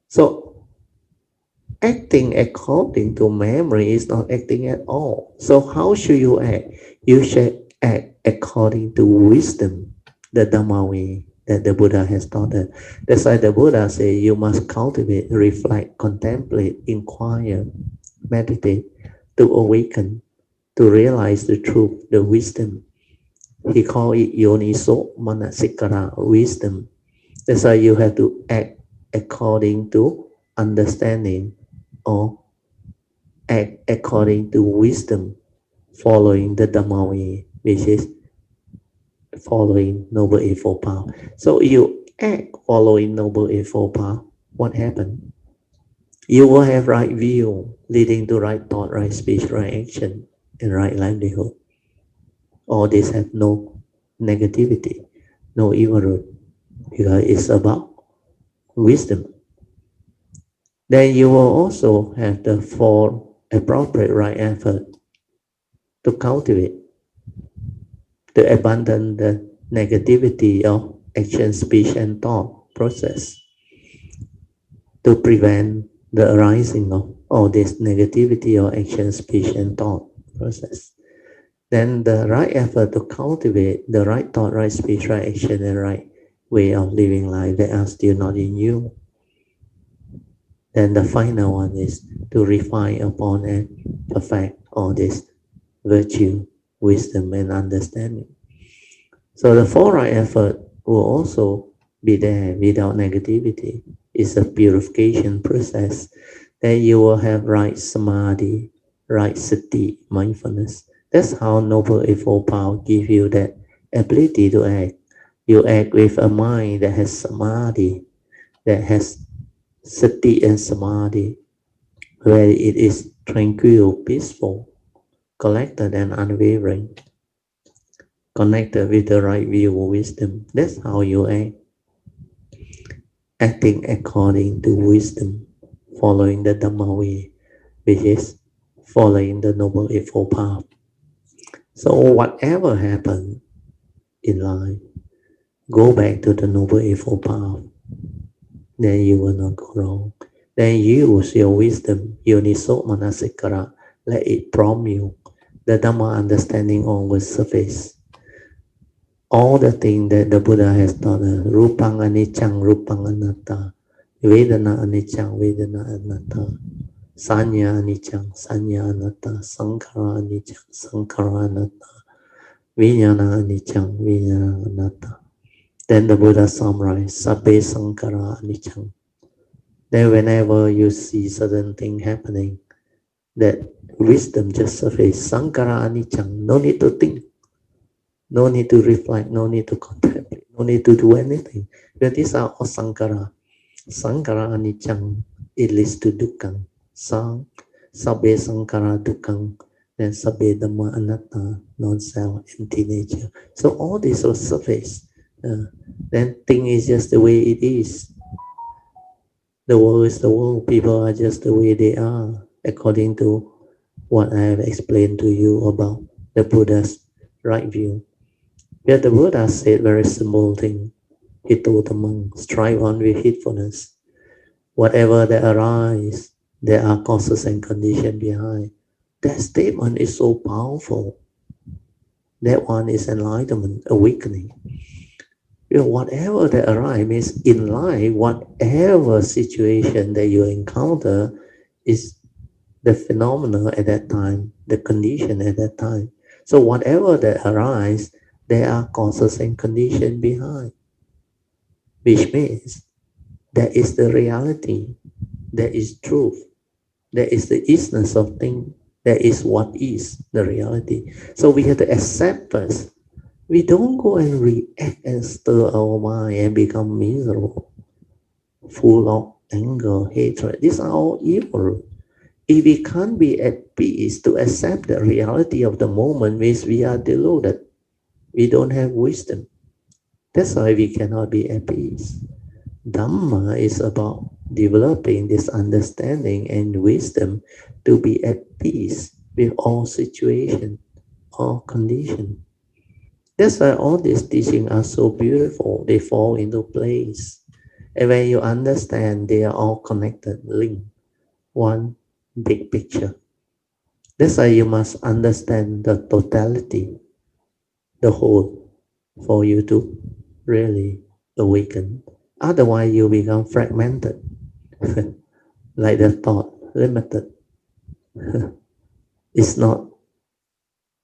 So acting according to memory is not acting at all. So how should you act? You should act according to wisdom, the Dhamma way that the Buddha has taught us. That's why the Buddha says you must cultivate, reflect, contemplate, inquire, meditate to awaken, to realize the truth, the wisdom. He called it yoniso manasikara, wisdom. That's why you have to act according to understanding or act according to wisdom, following the Dhamma way, which is following Noble Eightfold Path. So you act following Noble Eightfold Path, what happened? You will have right view, leading to right thought, right speech, right action, and right livelihood. All these have no negativity, no evil root, because it's about wisdom. Then you will also have the four appropriate right effort to cultivate, to abandon the negativity of action, speech, and thought process, to prevent the arising of all this negativity or action, speech, and thought process. Then the right effort to cultivate the right thought, right speech, right action, and right way of living life that are still not in you. Then the final one is to refine upon and perfect all this virtue, wisdom, and understanding. So the four right effort will also be there without negativity. It's a purification process. Then you will have right samadhi, right sati, mindfulness. That's how Noble Eightfold Path give you that ability to act. You act with a mind that has samadhi, that has sati and samadhi, where it is tranquil, peaceful, collected and unwavering, connected with the right view of wisdom. That's how you act, acting according to wisdom, following the Dhamma way, which is following the Noble Eightfold Path. So whatever happens in life, go back to the Noble Eightfold Path, then you will not go wrong. Then use your wisdom, Yoniso Manasikara, let it prompt you. The Dhamma understanding all will surface. All the things that the Buddha has taught us, Rupang Anichang, Rupang Anatta, Vedana Anichang, Vedana Anatta, Sanya Anichang, Sanya Anatta, Sankhara Anichang, Sankhara Anatta, Vijnana Anichang, Vijnana Anatta. Then the Buddha summarized, Sabbe Sankhara Anichang. Then whenever you see certain thing happening, that wisdom just surface, Sankhara Anichang, no need to think. No need to reflect, no need to contemplate, no need to do anything. Because these are all sankhara. Sankhara anicca, it leads to dukkha. Sabbe sankhara dukkha, then sabbe dhamma anatta, non-self, empty nature. So all this will surface. Then thing is just the way it is. The world is the world. People are just the way they are, according to what I have explained to you about the Buddha's right view. Yet the Buddha said very simple thing. He told the monk, strive on with heedfulness. Whatever that arises, there are causes and conditions behind. That statement is so powerful. That one is enlightenment, awakening. You know, whatever that arises means in life, whatever situation that you encounter is the phenomena at that time, the condition at that time. So whatever that arises, there are causes and conditions behind, which means that is the reality, that is truth, that is the isness of things, that is what is the reality. So we have to accept first. We don't go and react and stir our mind and become miserable, full of anger, hatred. These are all evil. If we can't be at peace to accept the reality of the moment, means we are deluded. We don't have wisdom. That's why we cannot be at peace. Dhamma is about developing this understanding and wisdom to be at peace with all situations, all conditions. That's why all these teachings are so beautiful. They fall into place. And when you understand, they are all connected, linked, one big picture. That's why you must understand the totality, the whole, for you to really awaken. Otherwise, you become fragmented, like the thought, limited. It's not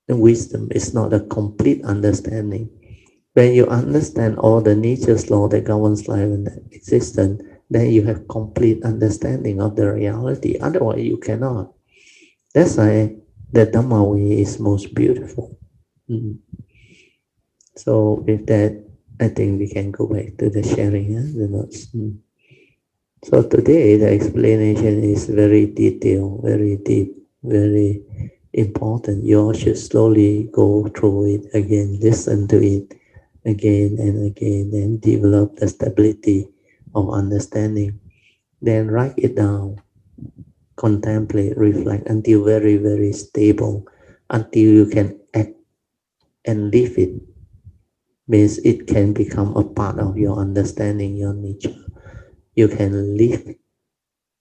the wisdom, it's not a complete understanding. When you understand all the nature's law that governs life and existence, then you have complete understanding of the reality. Otherwise, you cannot. That's why the Dhamma way is most beautiful. Mm. So with that, I think we can go back to the sharing, the notes. So today the explanation is very detailed, very deep, very important. You all should slowly go through it again, listen to it again and again, and develop the stability of understanding. then write it down, contemplate, reflect until very, very stable, until you can act and live it. Means it can become a part of your understanding, your nature. You can live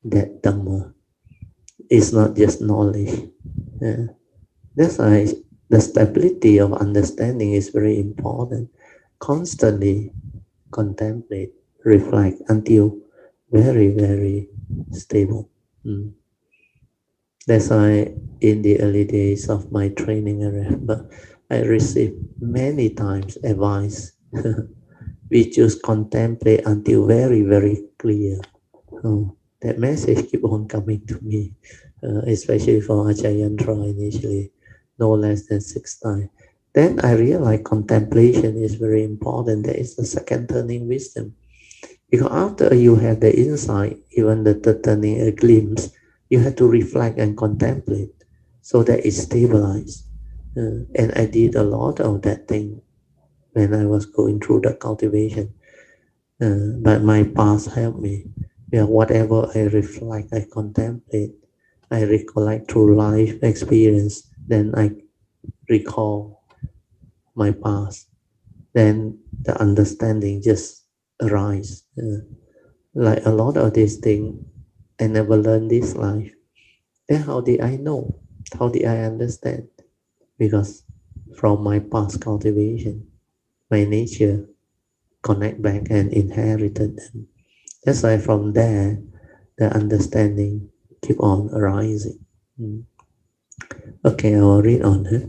that Dhamma. It's not just knowledge. Yeah. That's why the stability of understanding is very important. Constantly contemplate, reflect until very, very stable. Mm. That's why in the early days of my training, I remember I received many times advice. We just contemplate until very, very clear. Oh, that message keep on coming to me, especially for Achayantra initially, no less than 6 times. Then I realized contemplation is very important. That is the second turning wisdom. Because after you have the insight, even the third turning a glimpse, you have to reflect and contemplate so that it stabilizes. And I did a lot of that thing when I was going through the cultivation. But my past helped me. Yeah, whatever I reflect, I contemplate, I recollect through life experience, then I recall my past. Then the understanding just arise. Like a lot of these things, I never learned this life. Then how did I know? How did I understand? Because from my past cultivation, my nature connect back and inherited them. That's why from there, the understanding keep on arising. Mm. Okay, I will read on. Huh?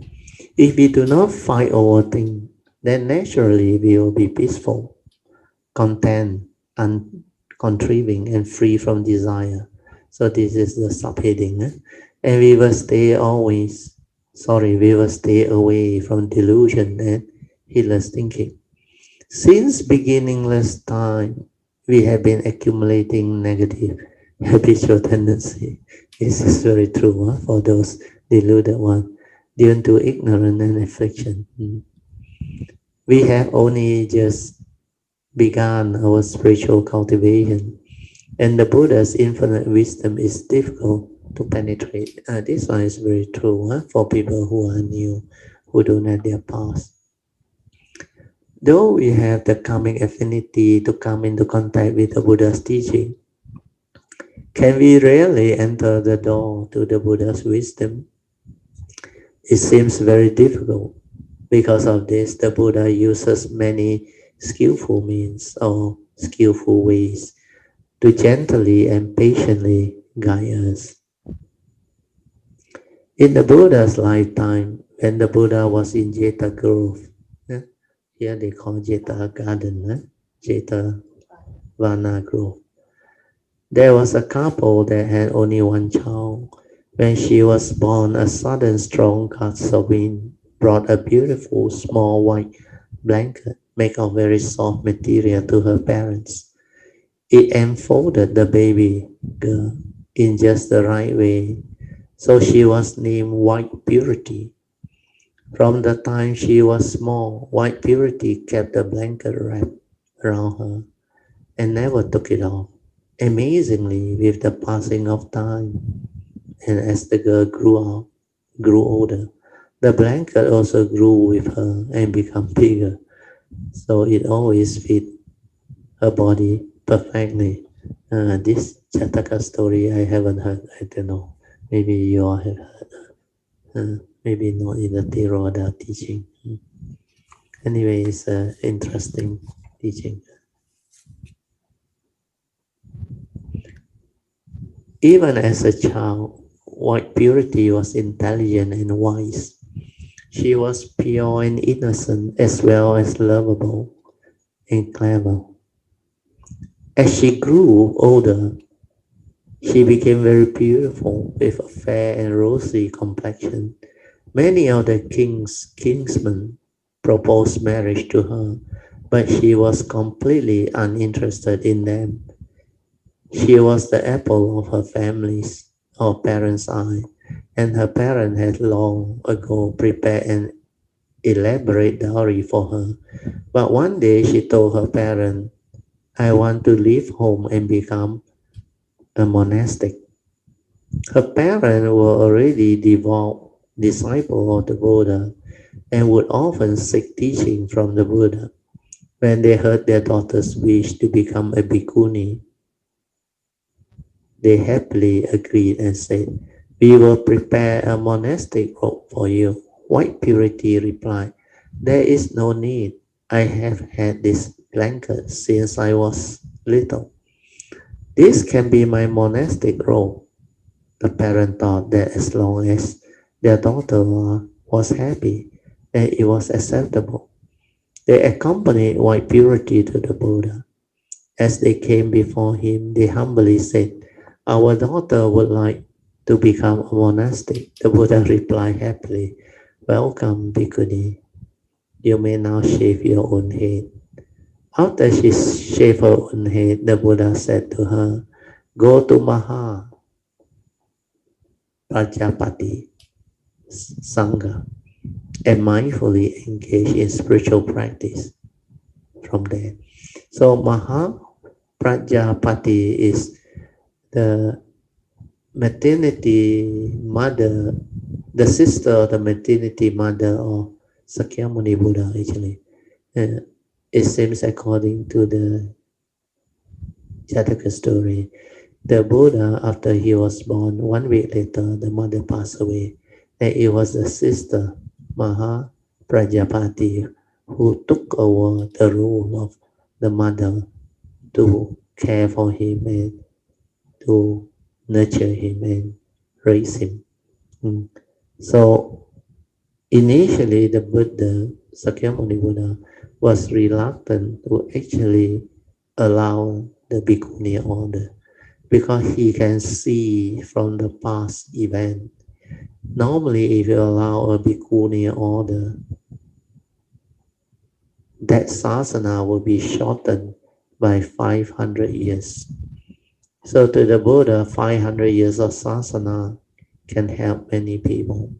If we do not fight over things, then naturally we will be peaceful, content, uncontriving, and free from desire. So this is the subheading. Huh? And we will stay always, we will stay away from delusion and heedless thinking. Since beginningless time, we have been accumulating negative habitual tendency. This is very true for those deluded ones due to ignorance and affliction. We have only just begun our spiritual cultivation, and the Buddha's infinite wisdom is difficult to penetrate. This one is very true for people who are new, who don't have their past. Though we have the coming affinity to come into contact with the Buddha's teaching, can we really enter the door to the Buddha's wisdom? It seems very difficult. Because of this, the Buddha uses many skillful means or skillful ways to gently and patiently guide us. In the Buddha's lifetime, when the Buddha was in Jeta Grove, here they call Jeta Garden, Jeta Vana Grove. There was a couple that had only one child. When she was born, a sudden strong gust of wind brought a beautiful small white blanket made of very soft material to her parents. It enfolded the baby girl in just the right way, so she was named White Purity. From the time she was small, White Purity kept the blanket wrapped around her and never took it off. Amazingly, with the passing of time, and as the girl grew older, the blanket also grew with her and became bigger, so it always fit her body perfectly. This Jataka story I haven't heard. I don't know. Maybe you all have heard. Maybe not in the Theravada teaching. Anyway, it's an interesting teaching. Even as a child, White Purity was intelligent and wise. She was pure and innocent as well as lovable and clever. As she grew older, she became very beautiful with a fair and rosy complexion. Many of the king's kinsmen proposed marriage to her, but she was completely uninterested in them. She was the apple of her parents' eye, and her parents had long ago prepared an elaborate dowry for her. But one day she told her parents, I want to leave home and become a monastic. Her parents were already devout disciples of the Buddha and would often seek teaching from the Buddha. When they heard their daughter's wish to become a bhikkhuni, they happily agreed and said, "We will prepare a monastic robe for you." White Purity replied, "There is no need. I have had this blanket since I was little. This can be my monastic robe." The parent thought that as long as their daughter was happy, then it was acceptable. They accompanied White Purity to the Buddha. As they came before him, they humbly said, "Our daughter would like to become a monastic." The Buddha replied happily, "Welcome, Bhikkhuni. You may now shave your own head." After she shaved her own head, the Buddha said to her, "Go to Maha Prajapati Sangha and mindfully engage in spiritual practice from there." So Maha Prajapati is the maternity mother, the sister of the maternity mother of Sakyamuni Buddha actually. It seems according to the Jataka story, the Buddha, after he was born, 1 week later, the mother passed away. And it was the sister, Maha Prajapati, who took over the role of the mother to care for him and to nurture him and raise him. Mm. So initially, the Buddha, Sakyamuni Buddha, was reluctant to actually allow the Bhikkhuni order because he can see from the past event. Normally, if you allow a Bhikkhuni order, that sasana will be shortened by 500 years. So to the Buddha, 500 years of sasana can help many people.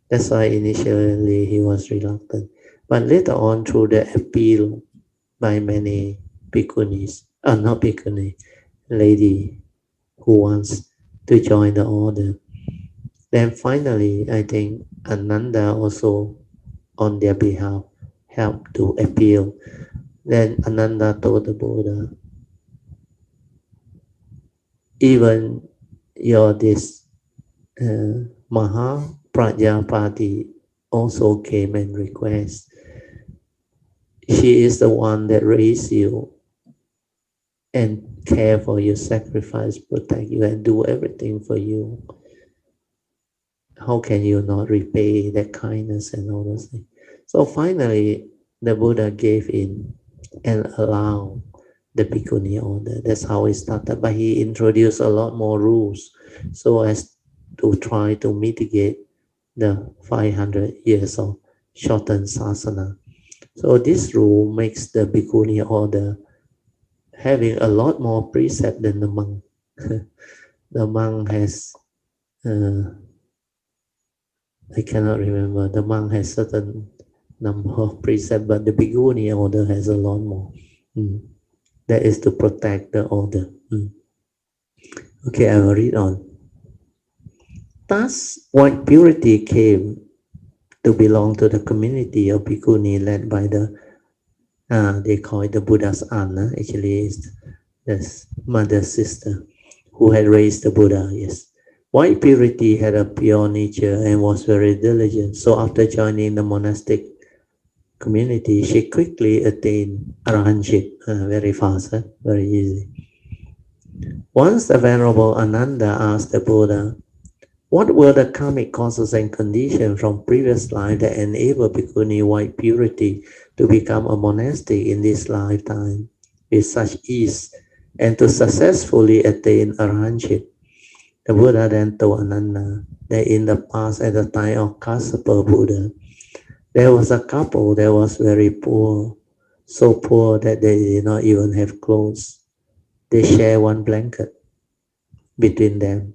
That's why initially he was reluctant. But later on, through the appeal by many bhikkhunis, not bhikkhuni, lady who wants to join the order, then finally, I think Ananda also on their behalf helped to appeal. Then Ananda told the Buddha, even your this Maha Prajapati also came and request. She is the one that raised you and care for you, sacrifice, protect you, and do everything for you. How can you not repay that kindness and all those things? So finally, the Buddha gave in and allowed the Bhikkhuni order. That's how it started. But he introduced a lot more rules so as to try to mitigate the 500 years of shortened sasana. So this rule makes the Bhikkhuni order having a lot more precept than the monk. The monk has, I cannot remember, the monk has certain number of precepts, but the Bhikkhuni order has a lot more. That is to protect the order. Okay, I will read on. Thus, White Purity came to belong to the community of Bhikkhuni led by the, they call it the Buddha's aunt, actually is the mother's sister who had raised the Buddha, yes. White Purity had a pure nature and was very diligent, so after joining the monastic community, she quickly attained arahantship very fast, very easy. Once the Venerable Ananda asked the Buddha, what were the karmic causes and conditions from previous life that enabled Bhikkhuni White Purity to become a monastic in this lifetime with such ease and to successfully attain arahantship? The Buddha then told Ananda that in the past, at the time of Kassapa Buddha, there was a couple that was very poor, so poor that they did not even have clothes. They shared one blanket between them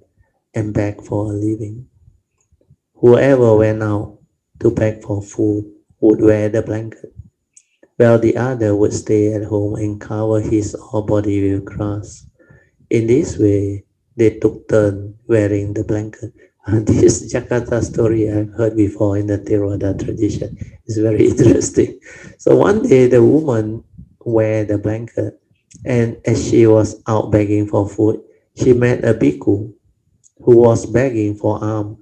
and begged for a living. Whoever went out to beg for food would wear the blanket, while the other would stay at home and cover his or body with grass. In this way, they took turn wearing the blanket. This Jakarta story I've heard before in the Theravada tradition. It's very interesting. So one day the woman wear the blanket, and as she was out begging for food, she met a bhikkhu who was begging for alms.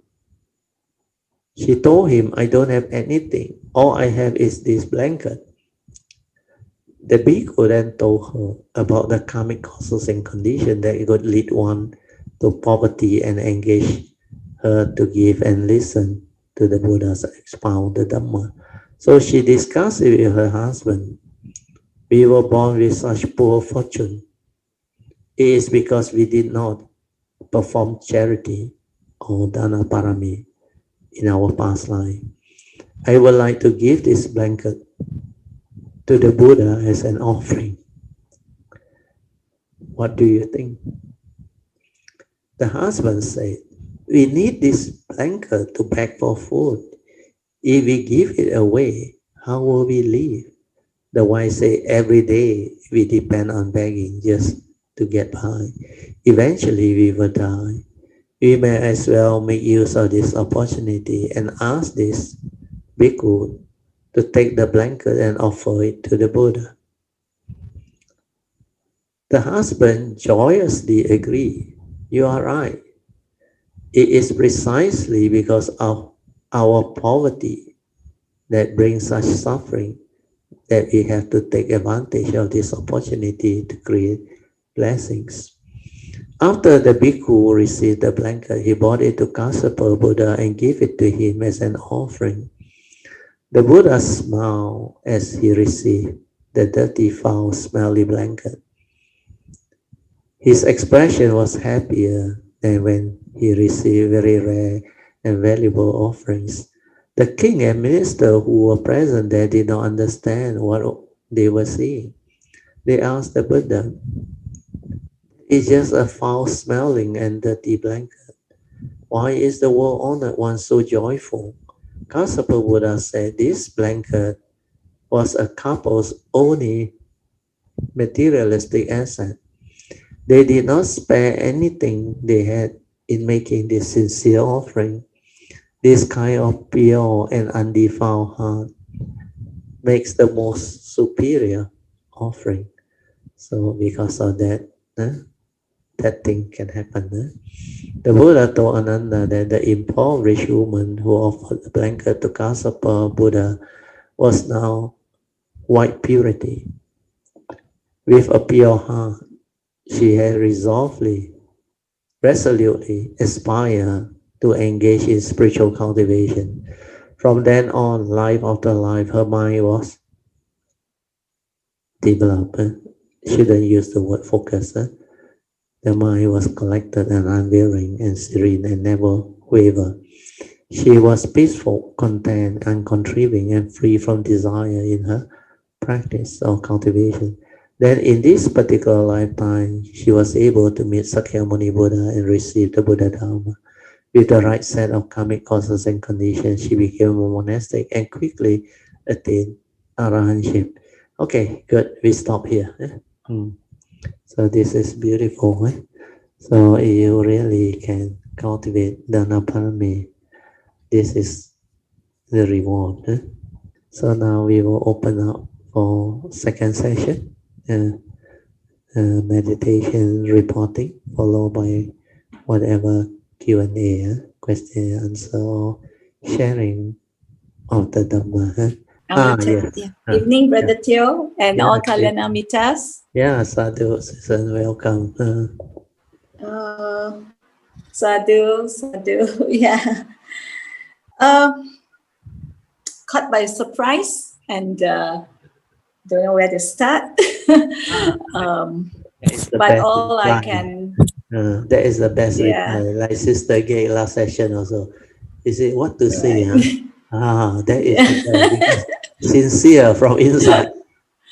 She told him, "I don't have anything. All I have is this blanket." The bhikkhu then told her about the karmic causes and conditions that could lead one to poverty and engage her to give and listen to the Buddha's expound the Dhamma. So she discussed it with her husband. "We were born with such poor fortune. It is because we did not perform charity or dana parami in our past life. I would like to give this blanket to the Buddha as an offering. What do you think?" The husband said, "We need this blanket to beg for food. If we give it away, how will we live?" The wife said, "Every day we depend on begging just to get by. Eventually we will die. We may as well make use of this opportunity and ask this bhikkhu to take the blanket and offer it to the Buddha." The husband joyously agreed. "You are right. It is precisely because of our poverty that brings such suffering that we have to take advantage of this opportunity to create blessings." After the bhikkhu received the blanket, he brought it to Kassapa Buddha and gave it to him as an offering. The Buddha smiled as he received the dirty, foul, smelly blanket. His expression was happier than when he received very rare and valuable offerings. The king and minister who were present there did not understand what they were seeing. They asked the Buddha, "It's just a foul-smelling and dirty blanket. Why is the world-honored one so joyful?" Kassapa Buddha said this blanket was a couple's only materialistic asset. They did not spare anything they had in making this sincere offering. This kind of pure and undefiled heart makes the most superior offering. So because of that, that thing can happen. The Buddha told Ananda that the impoverished woman who offered the blanket to Kassapa Buddha was now white purity. With a pure heart, she had resolutely aspired to engage in spiritual cultivation. From then on, life after life, her mind was developed. Shouldn't use the word focus. The mind was collected and unwavering and serene and never waver. She was peaceful, content, uncontriving, and free from desire in her practice or cultivation. Then in this particular lifetime, she was able to meet Sakyamuni Buddha and receive the Buddha Dharma. With the right set of karmic causes and conditions, she became a monastic and quickly attained arahantship. Okay, good. We stop here. So this is beautiful. So you really can cultivate Dana Parami. This is the reward. So now we will open up for second session. Meditation reporting, followed by whatever Q&A, question and answer, or sharing of the Dhamma. I will Yes. take. Evening, Brother Teo, and Yeah, all Kalyanamitas. yeah, sadhu, Susan, welcome. Sadhu, sadhu. Yeah. Caught by surprise and don't know where to start. But all I can. That is the best Yeah. reply. Like Sister Gay last session also. He said, "What to say, huh?" Right. That is the best Yeah. because sincere from inside.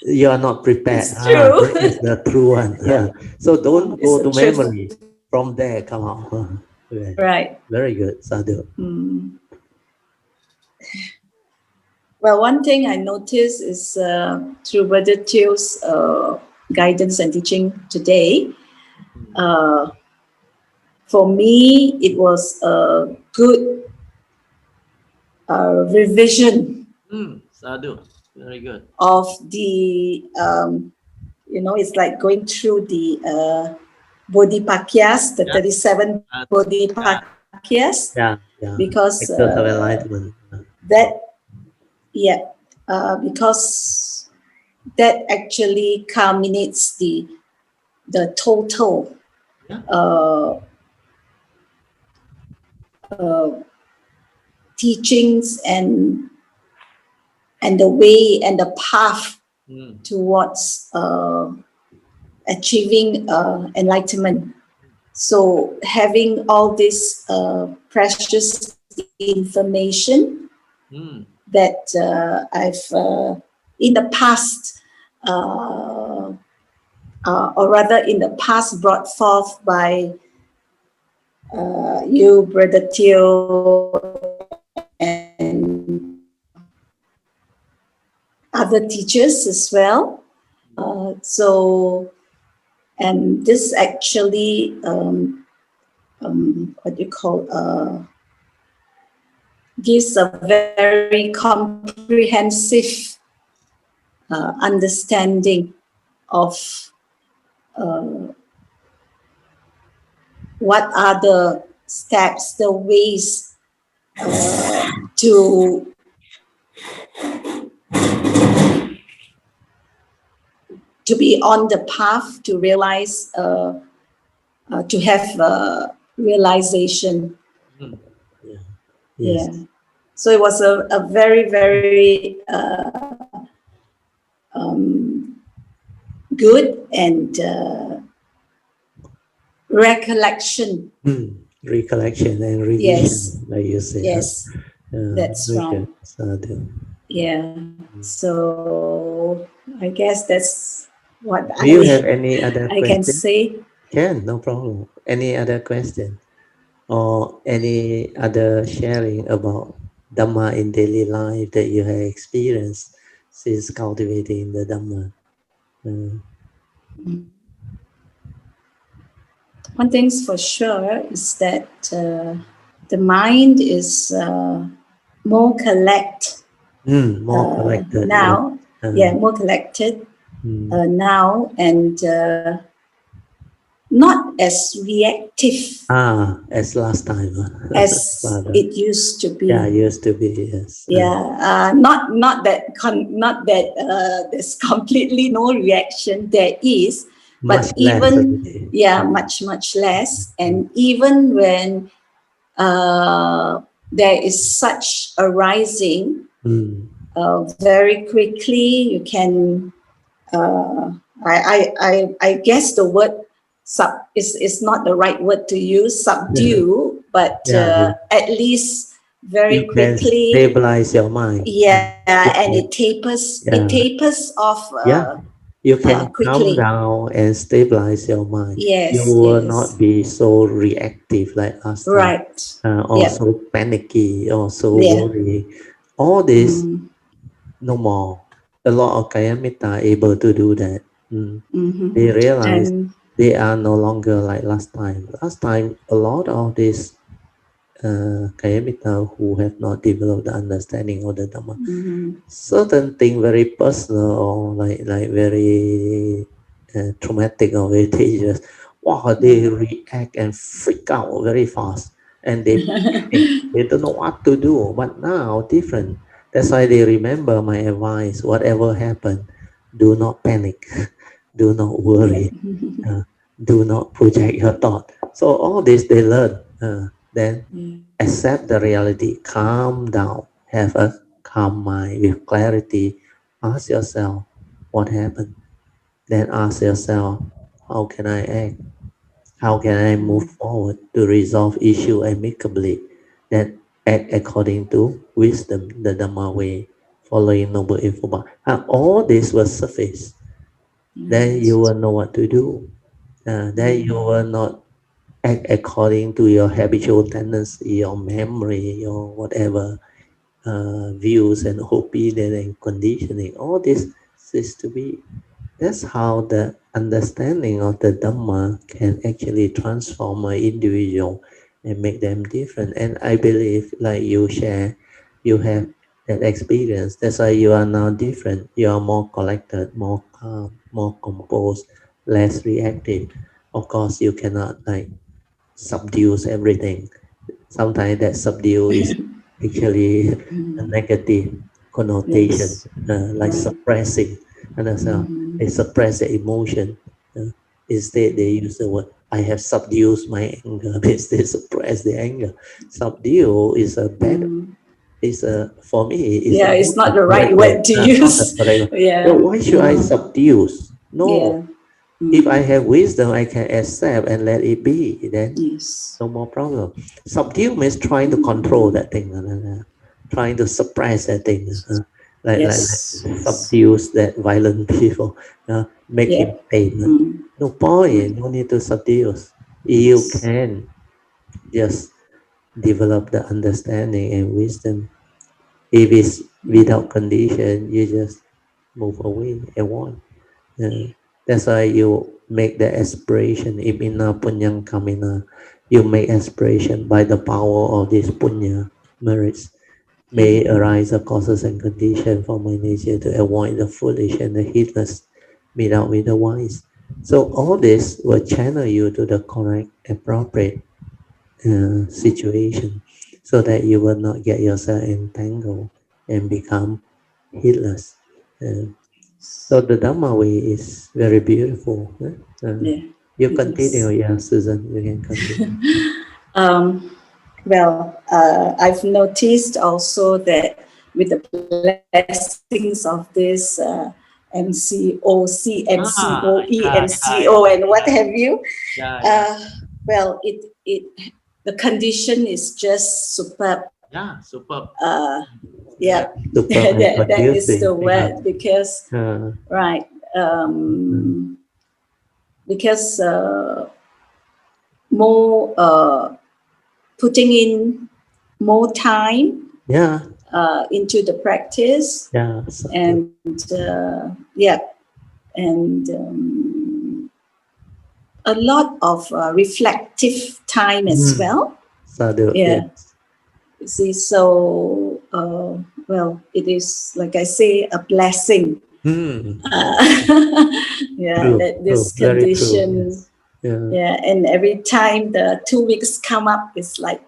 You are not prepared. It's true. That is the true one. Yeah. So don't It's go the to truth. memory. From there, come out. Okay. Right. Very good, Sadhu. Well, one thing I noticed is through Brother Teo's guidance and teaching today, uh, for me, it was a good revision Sadhu, very good. of the, it's like going through the Bodhipakyas, the Yeah, 37 Bodhipakyas, yeah. because Pictures of enlightenment. that, yeah, because that actually culminates the total Yeah. uh, teachings and the way and the path towards achieving enlightenment. So having all this precious information that I've in the past, or rather in the past, brought forth by you, Brother Teo, and other teachers as well. So, and this actually, what you call, gives a very comprehensive understanding of what are the steps, the ways to be on the path to realize, to have realization. Yeah. Yeah. Yes. So it was a very, very good and recollection. Recollection and revision, Yes, like you say. yes, that's Very right. good. Sadhu. Yeah. So I guess that's what Do you have any other I can question? say. Can, no problem. Any other question or any other sharing about Dhamma in daily life that you have experienced since cultivating the Dhamma? One thing's for sure is that the mind is more More collected. now. Yeah, more collected now, and not as reactive As last time. as Rather. it used to Yeah, be. used to be, yes. Yeah, not that there's completely no reaction. There is, Much but less even already. much less. And even when there is such a rising, very quickly you can. I guess the word is not the right word to use, subdue, but Yeah, at least very you can quickly. stabilize your mind. Yeah, You and can, it yeah, tapers off yeah. You can calm quickly. down and stabilize your mind. You Yes, will not yes, be so reactive like last time, right. or Yep. so panicky, or so Yeah. worried. All this no more. A lot of Kayamita are able to do that. They realize And they are no longer like last time. Last time, a lot of these Kayamita who have not developed the understanding of the Dhamma, certain thing very personal or like very traumatic or very dangerous, wow, they react and freak out very fast and they panic. They don't know what to do. But now different. That's why they remember my advice. Whatever happened, do not panic, do not yep. worry, uh, do not project your thought. So all this they learn. Then accept the reality, calm down, have a calm mind with clarity. Ask yourself what happened. Then ask yourself, how can I act? How can I move forward to resolve issue amicably? Then act according to wisdom, the Dhamma way, following noble info. And all this will surface. Then you will know what to do. Then you will not act according to your habitual tendency, your memory, your whatever views and opinion and conditioning. All this cease to be. That's how the understanding of the Dhamma can actually transform an individual and make them different. And I believe, like you share, you have that experience. That's why you are now different. You are more collected, more calm, more composed, less reactive. Of course, you cannot like subdues everything. Sometimes that subdue is actually a negative connotation, Yes. like Right. suppressing. And so they suppress the emotion. Uh, Instead, they use the word, I have subdued my anger, means they suppress the anger. Subdue is a bad, Mm. is a, for me, is Yeah, it's not the not the correct right word. word to Not the use. correct word. So Yeah. why should I subdue? No, Yeah. if I Mm. have wisdom, I can accept and let it be. Then Yes. no more problem. Subdue means trying to control that thing, trying to suppress that thing, like Yes. Yes. subdues that violent people, make him Yep. tame. Mm. No point, Right. no need to subdue. You Yes. can just develop the understanding and wisdom. If it's Mm. without condition, you just move away and want. That's why you make the aspiration, imina punyang kamina. You make aspiration by the power of this punya merits. May Mm. arise the causes and conditions for my nature to avoid the foolish and the heedless, meet out with the wise. So all this will channel you to the correct, appropriate situation, so that you will not get yourself entangled and become heedless. Uh, so the Dhamma way is very beautiful. Yeah. You It continue, is. yeah, Susan. You can continue. Um, well, I've noticed also that with the blessings of this MCO, CMCO, Ah, yeah, yeah, EMCO, yeah, and what yeah, have you. yeah, yeah, Uh, well, it the condition is just superb. yeah, superb. Yeah, Super and that is the conducive. Yeah. word because Uh, right mm, because more putting in more time yeah, into the practice yeah, Satya. and yeah and a lot of reflective time as Mm, well. Sadhu, Yeah, yes. you see, so well, it is like I say, a blessing. Mm, Yeah, true, that true, this very true. condition. Yes. Yeah. Yeah, and every time the 2 weeks come up, it's like,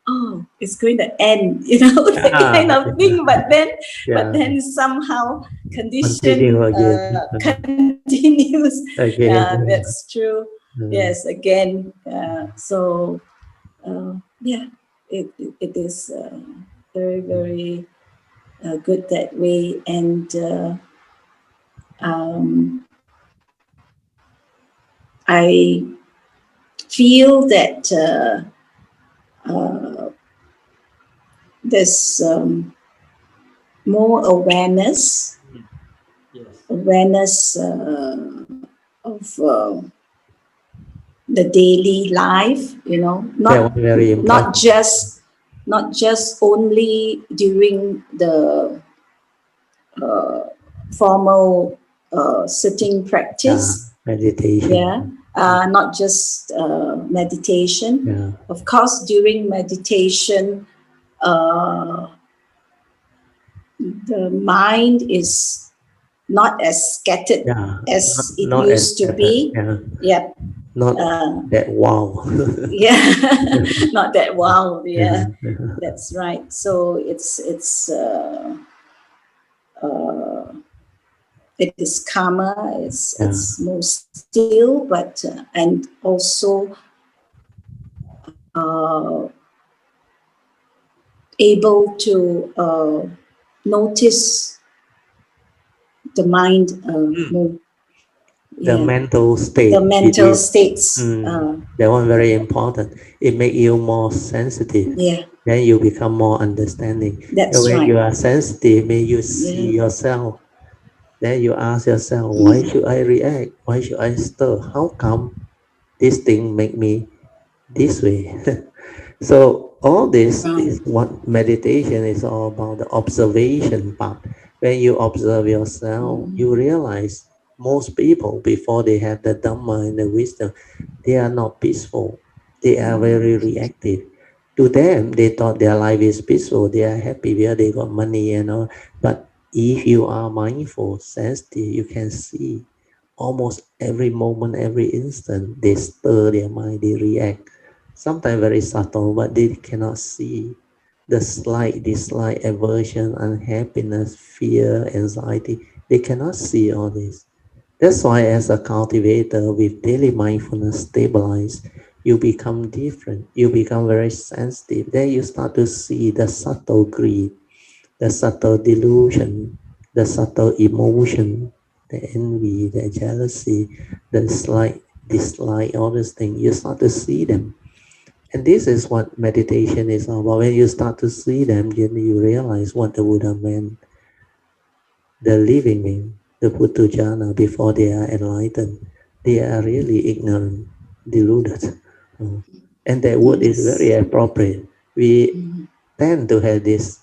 oh, it's going to end, that Ah, kind of yeah, thing. But yeah. then somehow Continue condition again. continues. Again. That's true. Uh, Yes, again. So yeah, it is very very good that way, and um, I feel that there's more Mm. Yes. awareness of the daily life, that one very not important. just not just only during the formal sitting Yeah, practice. meditation. Yeah, not just meditation. Yeah, Of course, during meditation, uh, the mind is not as scattered yeah. as it Not as used to scattered. be. Yeah, Yeah, not uh, that wow. yeah, not that wild. Yeah, Yeah, that's right. So uh, it is calmer. yeah, It's more still, but and also able to notice the mind mm. more. The Yeah, mental the state. It mental is. states. That one very important. It make you more sensitive. Yeah, Then you become more understanding. And that's when right. you are sensitive, when you see Yeah. yourself, then you ask yourself, why should I react? Why should I stir? How come this thing make me this way? So all this Right. is what meditation is all about, the observation part. When you observe yourself, you realize most people, before they have the Dhamma and the wisdom, they are not peaceful. They are very reactive. To them, they thought their life is peaceful. They are happy where they got money and all. But if you are mindful, sensitive, you can see almost every moment, every instant, they stir their mind, they react. Sometimes very subtle, but they cannot see the slight dislike, aversion, unhappiness, fear, anxiety. They cannot see all this. That's why, as a cultivator with daily mindfulness stabilized, you become different. You become very sensitive. Then you start to see the subtle greed, the subtle delusion, the subtle emotion, the envy, the jealousy, the dislike, all these things. You start to see them. And this is what meditation is all about. When you start to see them, then you realize what the Buddha meant. The living being, the Putujana, before they are enlightened, they are really ignorant, deluded. Uh, And that word is very Yes. appropriate. We tend to have this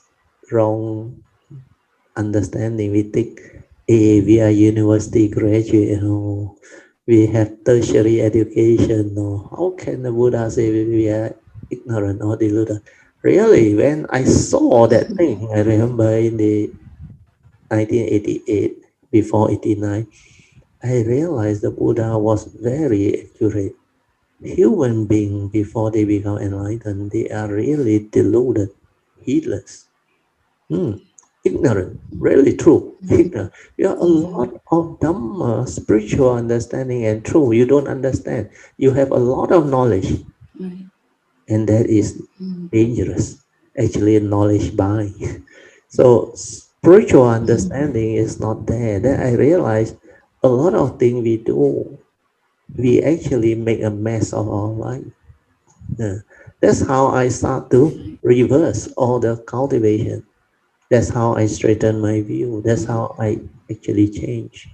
wrong understanding. We think, hey, we are university graduate, we have tertiary education, how can the Buddha say we are ignorant or deluded? Really, when I saw that thing, I remember in the 1988, before 89, I realized the Buddha was very accurate. Human beings, before they become enlightened, they are really deluded, heedless, Hmm. Ignorant, really true. Ignorant. You have a lot of Dhamma, spiritual understanding and true. You don't understand. You have a lot of knowledge, Right. and that is dangerous. Actually, knowledge by. So spiritual understanding is not there. Then I realized a lot of things we do, we actually make a mess of our life. Yeah. That's how I start to reverse all the cultivation. That's how I straighten my view. That's how I actually change.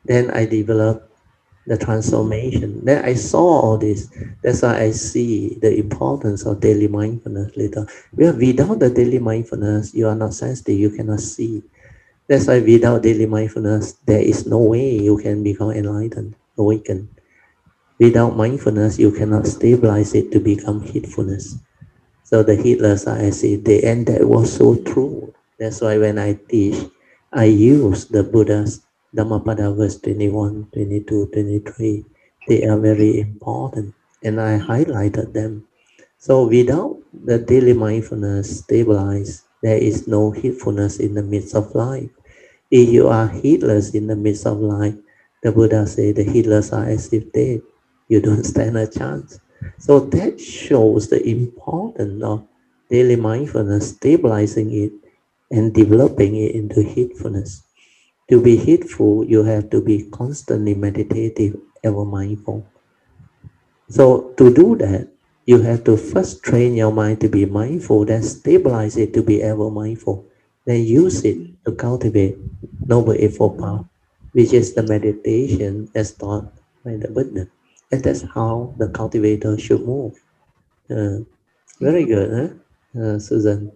Then I develop the transformation. Then I saw all this. That's why I see the importance of daily mindfulness later. Well, without the daily mindfulness, you are not sensitive, you cannot see. That's why without daily mindfulness, there is no way you can become enlightened, awakened. Without mindfulness, you cannot stabilize it to become heedfulness. So the heedless are as if they, and that was so true. That's why when I teach, I use the Buddha's Dhammapada verse 21, 22, 23. They are very important, and I highlighted them. So without the daily mindfulness stabilized, there is no heedfulness in the midst of life. If you are heedless in the midst of life, the Buddha said the heedless are as if dead. You don't stand a chance. So that shows the importance of daily mindfulness, stabilizing it and developing it into heedfulness. To be heedful, you have to be constantly meditative, ever mindful. So to do that, you have to first train your mind to be mindful, then stabilize it to be ever mindful, then use it to cultivate Noble Eightfold Path, which is the meditation as taught by the Buddha. And that's how the cultivator should move. Uh, Very good, huh? Susan?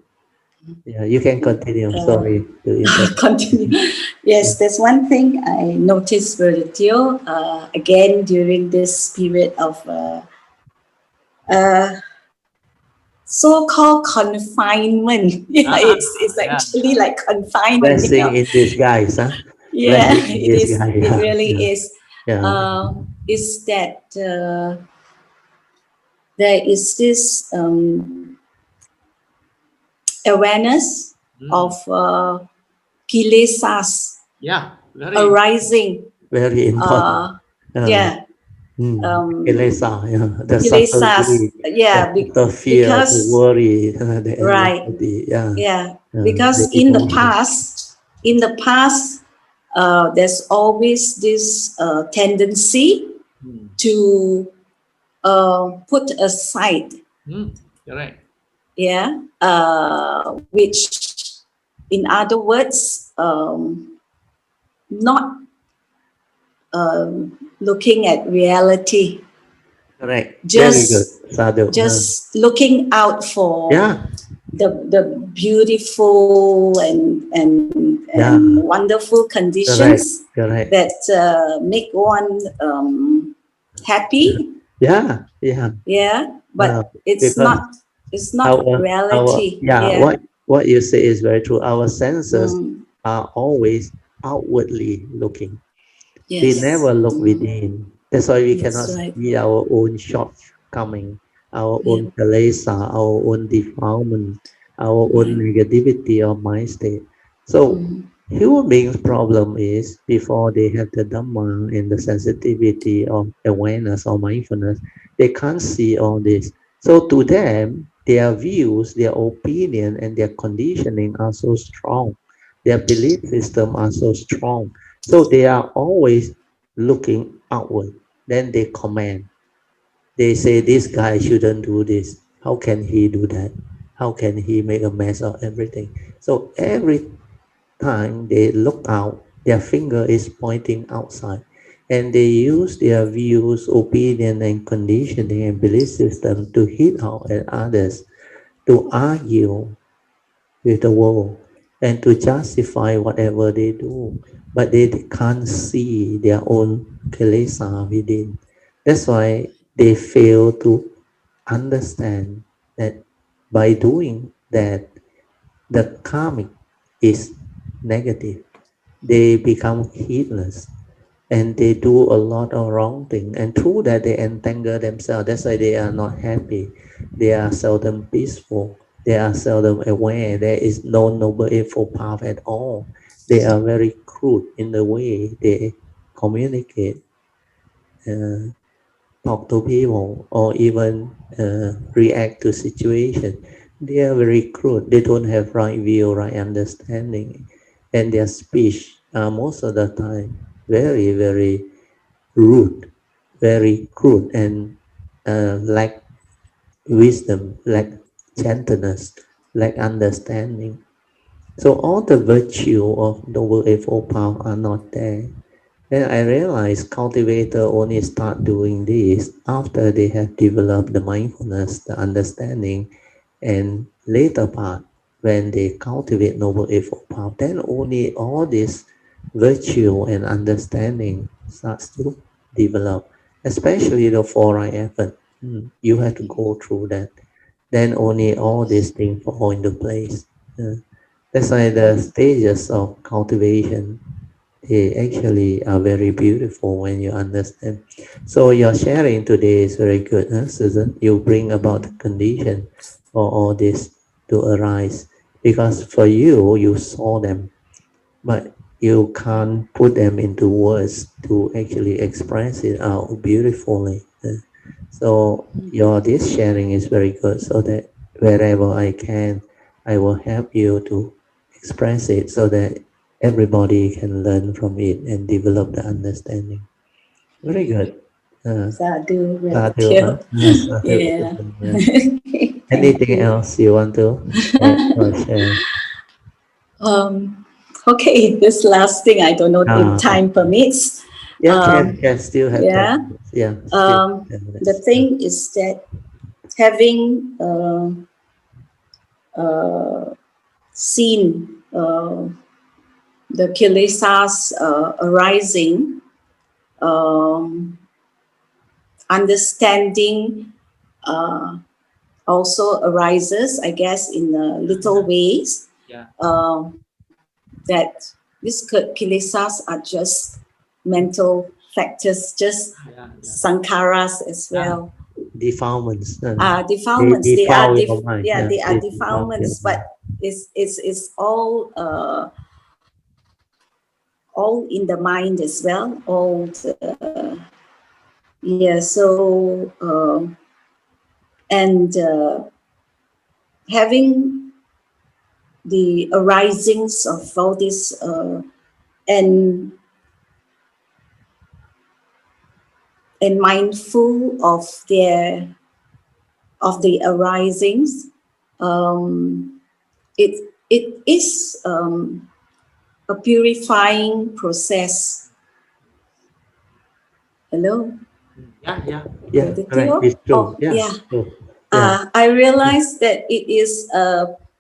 Yeah, you can continue. Sorry to interrupt. Continue. Yes, there's one thing I noticed, Veritio, again during this period of uh, so-called confinement. Yeah, Ah, it's yeah. actually like confinement. Blessing in disguise, huh? Yeah, Blessing in it is. disguise. It Yeah, really yeah, is. yeah. Is that there is this awareness Mm. of kilesas Yeah, very important. arising. Very important. Uh, Uh, yeah, Kilesa, yeah, the subtle kilesas. greed, the Yeah, subtle fear, the because worry, the right. anxiety, yeah, Yeah, the because emotion. in the past, there's always this tendency Mm. to put aside, Mm. Correct. yeah, which, in other words, not looking at reality, Correct. Very good. just Sadhu. looking out for Yeah, the beautiful and wonderful conditions correct. that make one happy. Yeah, But it's because not reality. what you say is very true. Our senses Mm, are always outwardly looking. We yes. never look within. That's why we cannot That's right. see our own shortcoming, our Yeah. own kilesa, our own defilement, our own Right. negativity or mind state. So Mm, human beings' problem is before they have the Dhamma and the sensitivity of awareness or mindfulness, they can't see all this. So to them, their views, their opinion, and their conditioning are so strong. Their belief system are so strong. So they are always looking outward. Then they comment. They say this guy shouldn't do this. How can he do that? How can he make a mess of everything? So every time they look out, their finger is pointing outside. And they use their views, opinion, and conditioning and belief system to hit out at others, to argue with the world, and to justify whatever they do. But they can't see their own kilesa within. That's why they fail to understand that by doing that, the karmic is negative. They become heedless and they do a lot of wrong thing, and through that they entangle themselves. That's why they are not happy. They are seldom peaceful. They are seldom aware. There is no noble eightfold path at all. They are very crude in the way they communicate, uh, talk to people, or even react to situation. They are very crude. They don't have right view, right understanding, and their speech are most of the time very, very rude, very crude, and lack wisdom, lack gentleness, lack understanding. So all the virtue of noble eightfold path are not there. Then I realized cultivator only start doing this after they have developed the mindfulness, the understanding, and later part when they cultivate noble eightfold path, then only all this virtue and understanding starts to develop, especially the four right effort. You have to go through that. Then only all these things fall into place. That's why the stages of cultivation, they actually are very beautiful when you understand. So your sharing today is very good, huh, Susan? You bring about the condition for all this to arise. Because for you, you saw them, but you can't put them into words to actually express it out beautifully. So your this sharing is very good, so that wherever I can, I will help you to express it so that everybody can learn from it and develop the understanding. Very good. Uh, Sadhu, Sadhu, Ratio. Sadhu, Yeah. yeah. Thank Anything you. else you want to add or share? Okay, this last thing, I don't know if time Okay. permits. Yeah, Um, can still have 10 yeah. minutes. Yeah, still 10 The minutes. thing is that having seen the kilesas arising, um, understanding also arises, I guess, in little ways. Yeah. That these kilesas are just mental factors, just Yeah. sankharas as Yeah. well. Defilements. They Defilements. defile your mind. Yeah, They are they defile your defilements, mind. but it's all in the mind as well. All so and having the arisings of all this and mindful of the arisings. It is a purifying process. Hello, Yeah, Brother correct. Theo? It's true. Oh, Yeah, yeah. true. Yeah. I realized that it is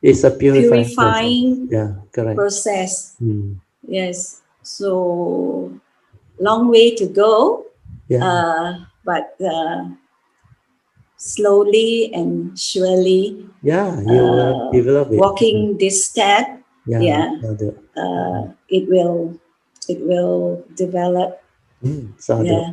It's a purifying process. purifying Yeah, correct. process. Mm. Yes. So long way to go, Yeah, but slowly and surely yeah, you will develop it. walking this step, Yeah, yeah, sadhu. it will develop. Sadhu. Yeah.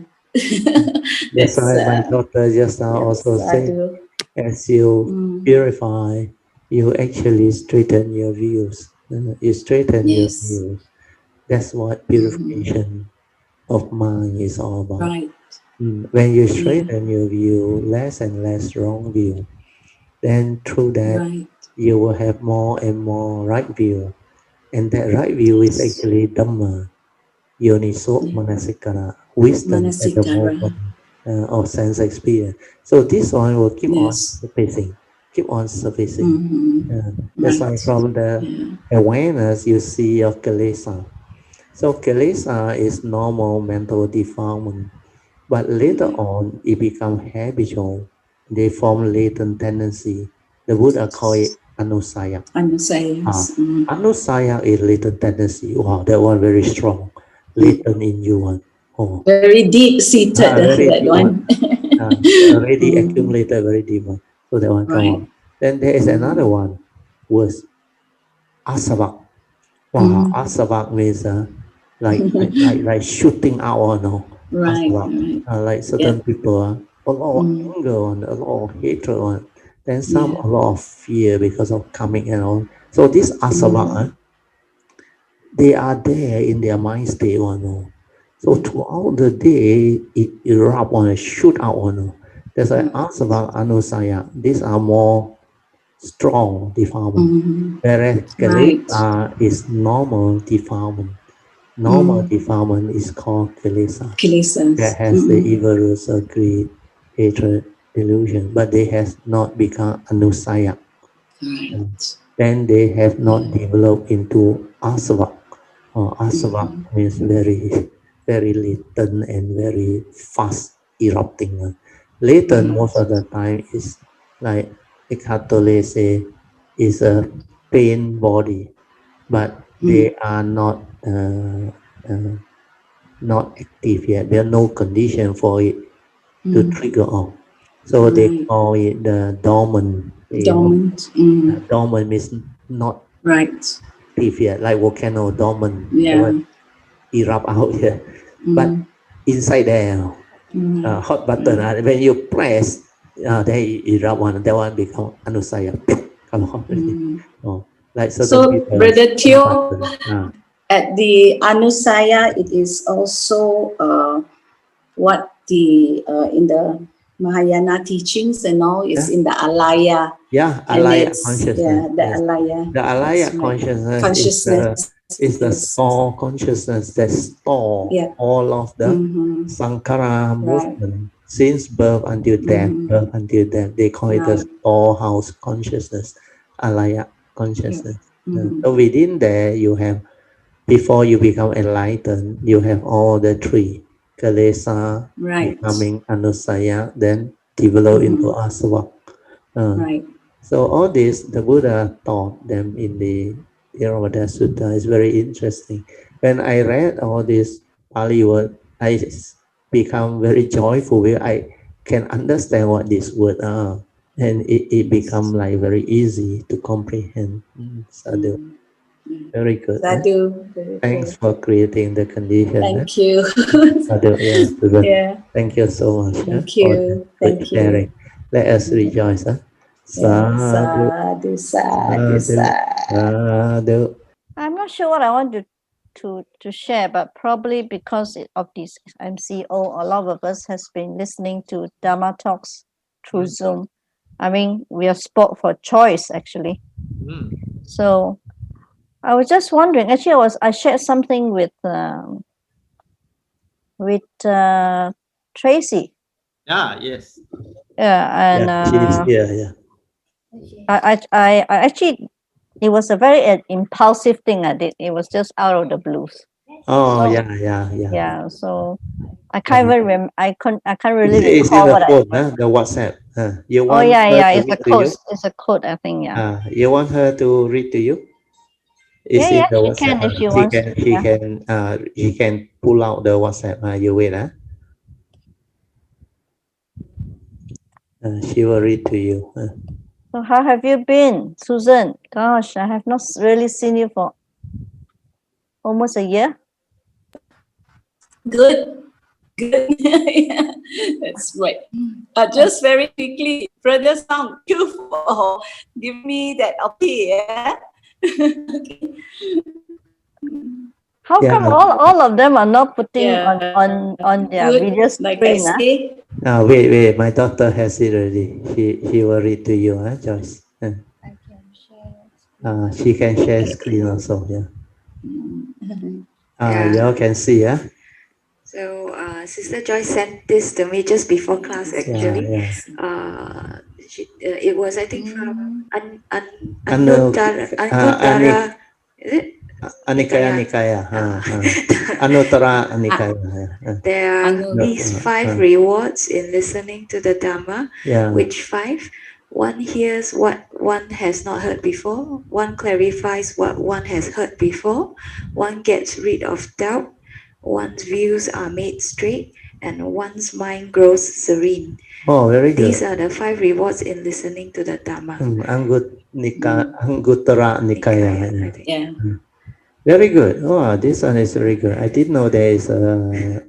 That's It's why my daughter just now yes, also I said, do. as you Mm, purify, you actually straighten your views. You straighten your yes. views. That's what Hmm. purification of mind is all about. Right. When you Yeah. straighten your view, less and less wrong view, then through that Right. you will have more and more right view. And that right view is Yes. actually Dhamma, Yoniso Yeah. Manasikara, wisdom at the Manasikara. moment of sense experience. So this one will keep on Yes. surfacing, keep on surfacing. Mm-hmm. That's why Right. from the Yeah. awareness you see of Kilesa. So Kilesa is normal mental defilement, but later on it becomes habitual. They form latent tendency. The Buddha call it anusaya. Ah, Anusayas. anusaya is latent tendency. Wow, that one very strong. Latent in you one. Oh, Very deep seated, very that deep one. one. Already accumulated very deep one. So that one come Right. on. Then there is another one. Was asavak. Wow, Mm. asavak means like shooting out on no. Right. Asavak. Right. Like Yeah. certain people, a lot of Mm. anger on, a lot of hatred on. Then some Yeah. a lot of fear because of coming and all. So this asavak, Mm. they are there in their mind state one. No. So throughout the day, it erupt on a shoot out on. No. That's why asavak, anusaya. These are more strong defilement. Mm. Whereas Right. kilesa is normal defilement. Normal Mm. defilement is called kilesa. That Kilesas. has the evil roots of greed, hatred, delusion, but they has not become anusaya. Right. Then they have not Yeah. developed into asava. Asava means very, very latent and very fast erupting. Latent most Right. of the time is like Eckhart Tolle say is a pain body, but Mm. they are uh, not active yet. There are no condition for it to Mm. trigger off. So they Right. call it the dormant. Dormant. Mm. Dormant means not Right. active yet, like volcano dormant. They Yeah. will erupt out here. But Mm. inside there, Right. hot button, Right. when you press, then it erupt one. That one become anusaya. Come on. Mm. Oh, like certain So, people, Brother hot Teo, button. at the Anusaya, it is also what the in the Mahayana teachings and all is Yeah, in the Alaya, yeah, and alaya it's consciousness. yeah the Yes. Alaya. The alaya That's right. consciousness Consciousness. is the Yes. store consciousness that store Yeah. all of the Mm-hmm. Sankara Right. movement since birth until death, Mm-hmm. birth until death. They call it the Right. storehouse consciousness, alaya Yeah. consciousness. Mm-hmm. So within there, you have before you become enlightened, you have all the three Kalesa Right. becoming Anusaya, then develop into Mm-hmm. Asava. Uh, Right. so all this, the Buddha taught them in the Innumerable Sutra. Is very interesting. When I read all this Pali word, become very joyful. I can understand what these words are, and it become like very easy to comprehend. Sadhu, Mm-hmm. Yeah. very good. Sadhu. Very Thanks good. for creating the condition. Thank you. Sadhu, yeah, Susan. Yeah. Thank you so much Thank for the you. good Thank you. sharing. Let us rejoice. Yeah. Sadhu. Sadhu. Sadhu. Sadhu, Sadhu. sadhu. I'm not sure what I want to share, but probably because of this MCO, a lot of us has been listening to Dharma talks through Zoom. I mean, we are sport for choice actually. So I was just wondering. Actually, I shared something with Tracy. Yes. Yeah, and Yeah, she is here. Yeah. I actually, it was a very impulsive thing I did. It was just out of the blues. Oh, So yeah. yeah, so I Yeah. can't even I can't really It's in the recall what I phone, the WhatsApp. You Oh want yeah, her yeah. to It's a read to you? code. It's a code, I think. Yeah. You want her to read to you? It's Yeah, in yeah. the She WhatsApp. can if she She wants. can, she Yeah. can, she can pull out the WhatsApp. You wait, she will read to you. So how have you been, Susan? Gosh, I have not really seen you for almost a year. Good. Good. Yeah, that's right. Just very quickly, Brother Sam, thank you for giving me that opportunity. Yeah? How Yeah. come all of them are not putting Yeah. on their Good. video Like I screen? say, Wait. My daughter has it already. She will read to you, Joyce. She can share screen also. Yeah. Yeah. Y'all can see, yeah. So Sister Joyce sent this to me just before class. Actually, Yeah. it was, I think, from Anu, Anutara. Is it? Nikaya. Anuttara Nikaya. There are these 5 rewards in listening to the Dhamma. Yeah. Which 5? One hears what one has not heard before. One clarifies what one has heard before. One gets rid of doubt. One's views are made straight. And one's mind grows serene. Oh, very good. These are the 5 rewards in listening to the Dhamma. Anguttara Nikaya. I think. yeah. Very good. Oh, this one is very good. I didn't know there is a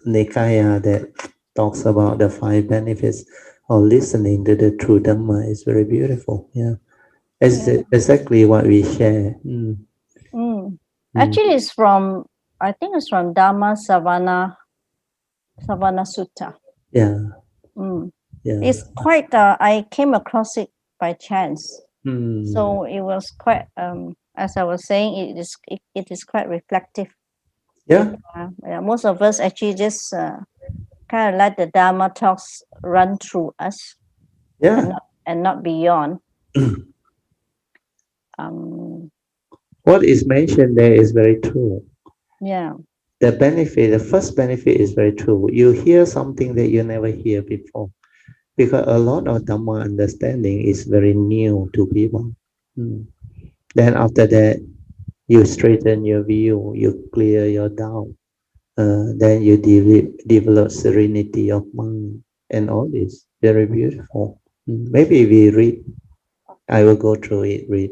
Nikaya that talks about the 5 benefits of listening to the true Dhamma. It's very beautiful. Yeah. It's exactly what we share. Actually, it's from, I think it's from Dhamma Savana Sutta. Yeah. Yeah. It's quite, I came across it by chance. So it was quite, as I was saying, it is quite reflective. Yeah. Most of us actually just kind of let the Dharma talks run through us. Yeah. And not beyond. What is mentioned there is very true. Yeah. The first benefit is very true. You hear something that you never hear before. Because a lot of Dhamma understanding is very new to people. Then after that, you straighten your view, you clear your doubt. Then you develop serenity of mind and all this. Very beautiful. Maybe we read. I will go through it, read.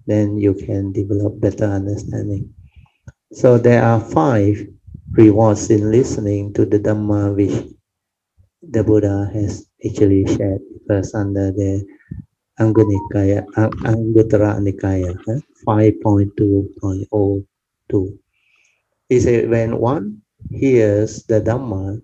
Then you can develop better understanding. So there are 5 rewards in listening to the Dhamma which the Buddha has actually shared first under the Anguttara Nikaya 5.2.02. He said when one hears the Dhamma,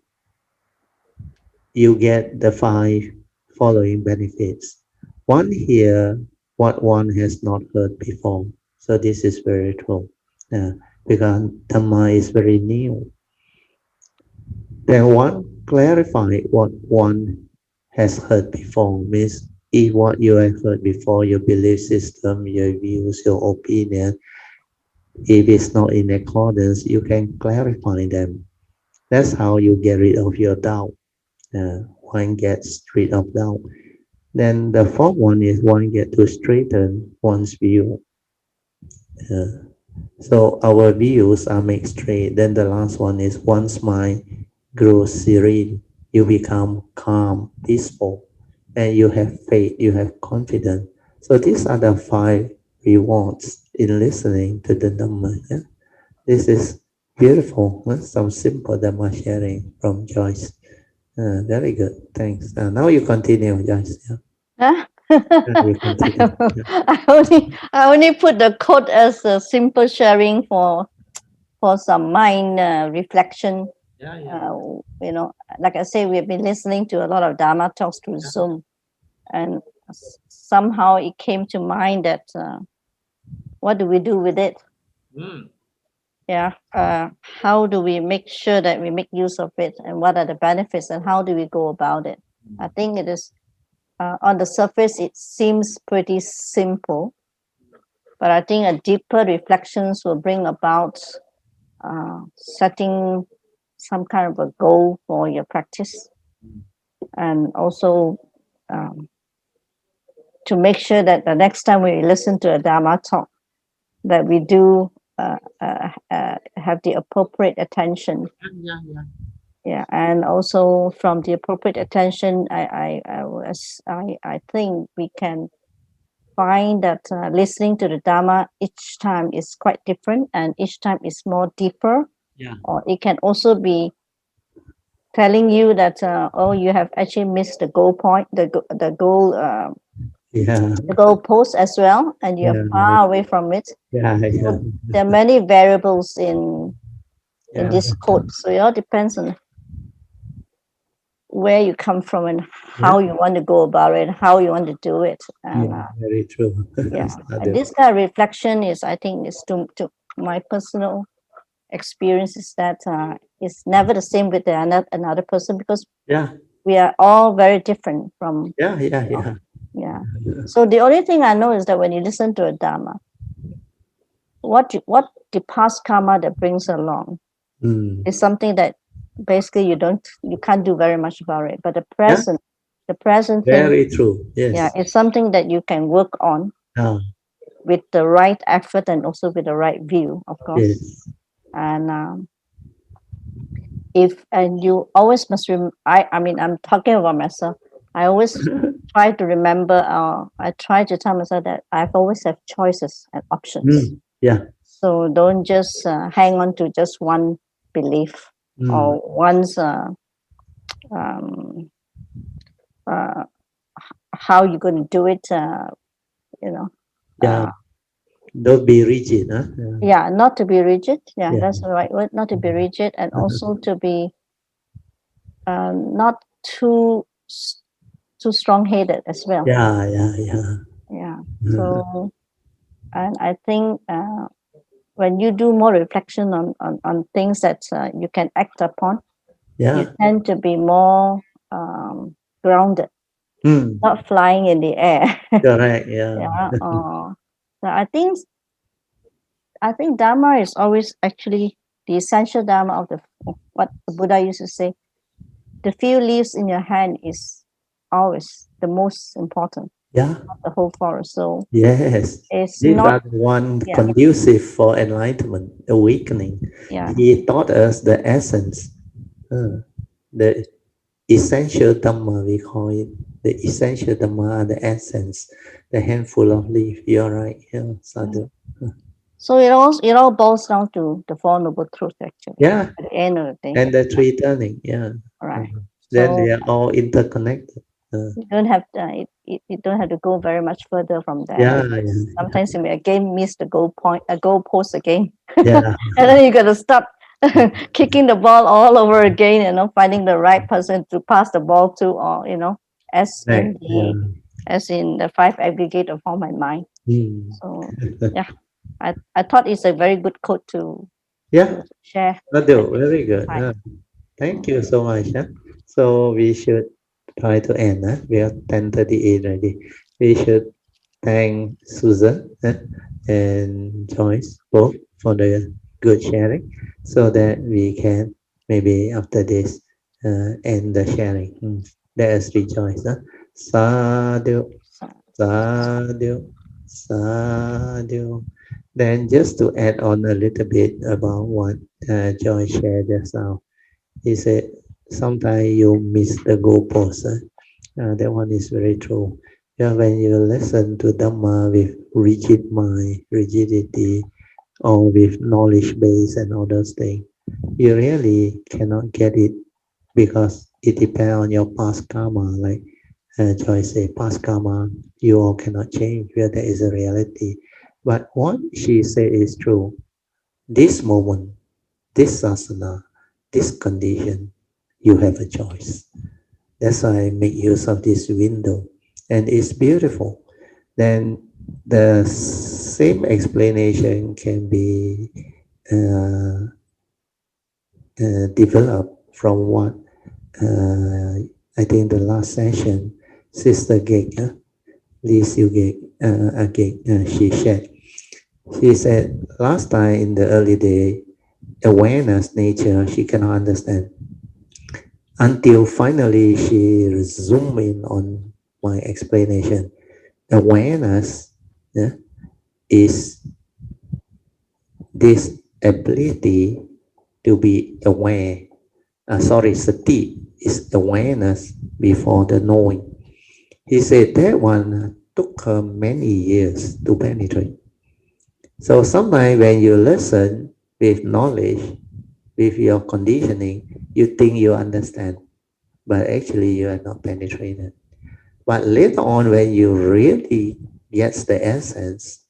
you get the 5 following benefits. One hear what one has not heard before. So this is very true. Because Dhamma is very new. Then one clarify what one has heard before. Means if what you have heard before, your belief system, your views, your opinion, if it's not in accordance, you can clarify them. That's how you get rid of your doubt. One gets rid of doubt. Then the 4th one is one get to straighten one's view. So our views are made straight. Then the last one is one's mind grows serene. You become calm, peaceful, and you have faith, you have confidence. So these are the 5 rewards in listening to the Dhamma. Yeah? This is beautiful. Some simple Dhamma sharing from Joyce. Very good. Thanks. Now you continue, Joyce. Yeah. Huh? You continue. I only put the code as a simple sharing for some mind reflection. Like I say, we've been listening to a lot of Dharma talks through Zoom, and somehow it came to mind that what do we do with it? Yeah. How do we make sure that we make use of it, and what are the benefits, and how do we go about it? I think it is on the surface it seems pretty simple, but I think a deeper reflections will bring about setting some kind of a goal for your practice, and also to make sure that the next time we listen to a Dharma talk, that we do have the appropriate attention. Yeah, and also from the appropriate attention, I think we can find that listening to the Dharma each time is quite different, and each time is more deeper. Yeah. Or it can also be telling you that oh, you have actually missed the goal point, the goal post as well, and you're far away from it. So there are many variables in this quote, so it all depends on where you come from and how you want to go about it, how you want to do it. And very true. and this kind of reflection is, I think, is to my personal experience is that it's never the same with another person, because we are all very different from So the only thing I know is that when you listen to a Dharma, what the past karma that brings along is something that basically you can't do very much about it, but the present very thing, true. Yes. it's something that you can work on with the right effort and also with the right view, of course. Yes. And you always must I mean, I'm talking about myself. I always try to remember, I try to tell myself that I've always have choices and options. So don't just hang on to just one belief or one's how you're going to do it, Don't be rigid, huh? Not to be rigid. That's the right word. Not to be rigid, and also to be not too strong-headed as well. So, and I think when you do more reflection on things that you can act upon, you tend to be more grounded, not flying in the air. Correct. So I think Dharma is always actually the essential Dharma of what the Buddha used to say. The few leaves in your hand is always the most important. Not the whole forest. So yes, it's these not are the one conducive for enlightenment, awakening. He taught us the essence, the essential Dhamma, we call it. The essential Dhamma, the essence, the handful of leaf. You're right. Sadhu. So it all boils down to the Four Noble Truths, actually. At the end of the day. And the three turning. Right. Then they are all interconnected. You don't have to go very much further from there. Sometimes you may again miss the goal post again. And then you gotta stop kicking the ball all over again, finding the right person to pass the ball to, or as in the five aggregate of form and mind. So I thought it's a very good quote to share. Very good. Thank you so much. So we should try to end. We are 10:38 already. We should thank Susan and Joyce both for the good sharing, so that we can maybe after this end the sharing. Let us rejoice. Sadhu, sadhu, sadhu. Then just to add on a little bit about what Joyce shared just now. He said, sometimes you miss the goalpost. That one is very true. When you listen to Dhamma with rigid mind, rigidity, or with knowledge base and all those things, you really cannot get it, because it depends on your past karma. Like Joyce said, past karma, you all cannot change. That is a reality. But what she said is true. This moment, this asana, this condition, you have a choice. That's why I make use of this window, and it's beautiful. Then the same explanation can be developed from what I think the last session, Sister Gig, Lee Siu Gig, she shared. She said last time in the early day, awareness, nature, she cannot understand. Until finally she zoomed in on my explanation. Awareness, yeah, is this ability to be aware. Sati is awareness before the knowing. He said that one took her many years to penetrate. So sometimes when you listen with knowledge, with your conditioning, you think you understand, but actually you are not penetrated. But later on, when you really get the essence,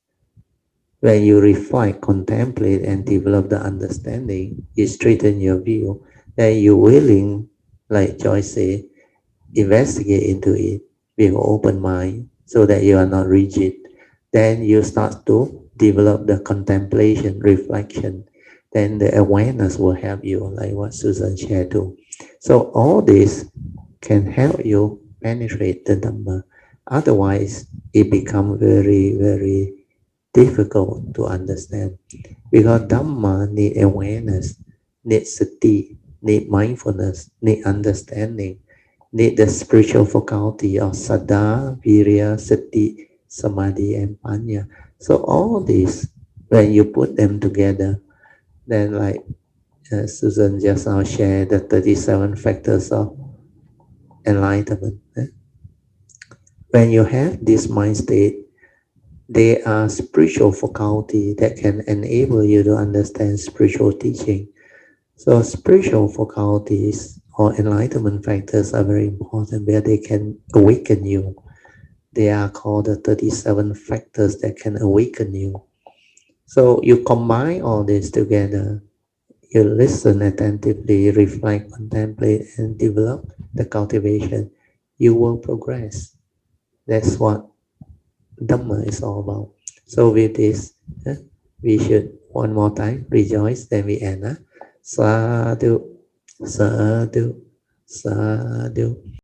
when you reflect, contemplate, and develop the understanding, you straighten your view, then you're willing, like Joyce said, investigate into it with an open mind so that you are not rigid. Then you start to develop the contemplation, reflection. Then the awareness will help you, like what Susan shared too. So all this can help you penetrate the Dhamma. Otherwise, it becomes very, very difficult to understand because Dhamma need awareness, need sati, need mindfulness, need understanding, need the spiritual faculty of Saddha, Virya, Sati, Samadhi, and Panya. So all these, when you put them together, then like Susan just now shared the 37 factors of enlightenment. When you have this mind state, they are spiritual faculty that can enable you to understand spiritual teaching. So spiritual faculties or enlightenment factors are very important where they can awaken you. They are called the 37 factors that can awaken you. So you combine all this together, you listen attentively, reflect, contemplate, and develop the cultivation, you will progress. That's what Dhamma is all about. So with this, we should one more time rejoice, then we end. Sadhu, sadhu, sadhu.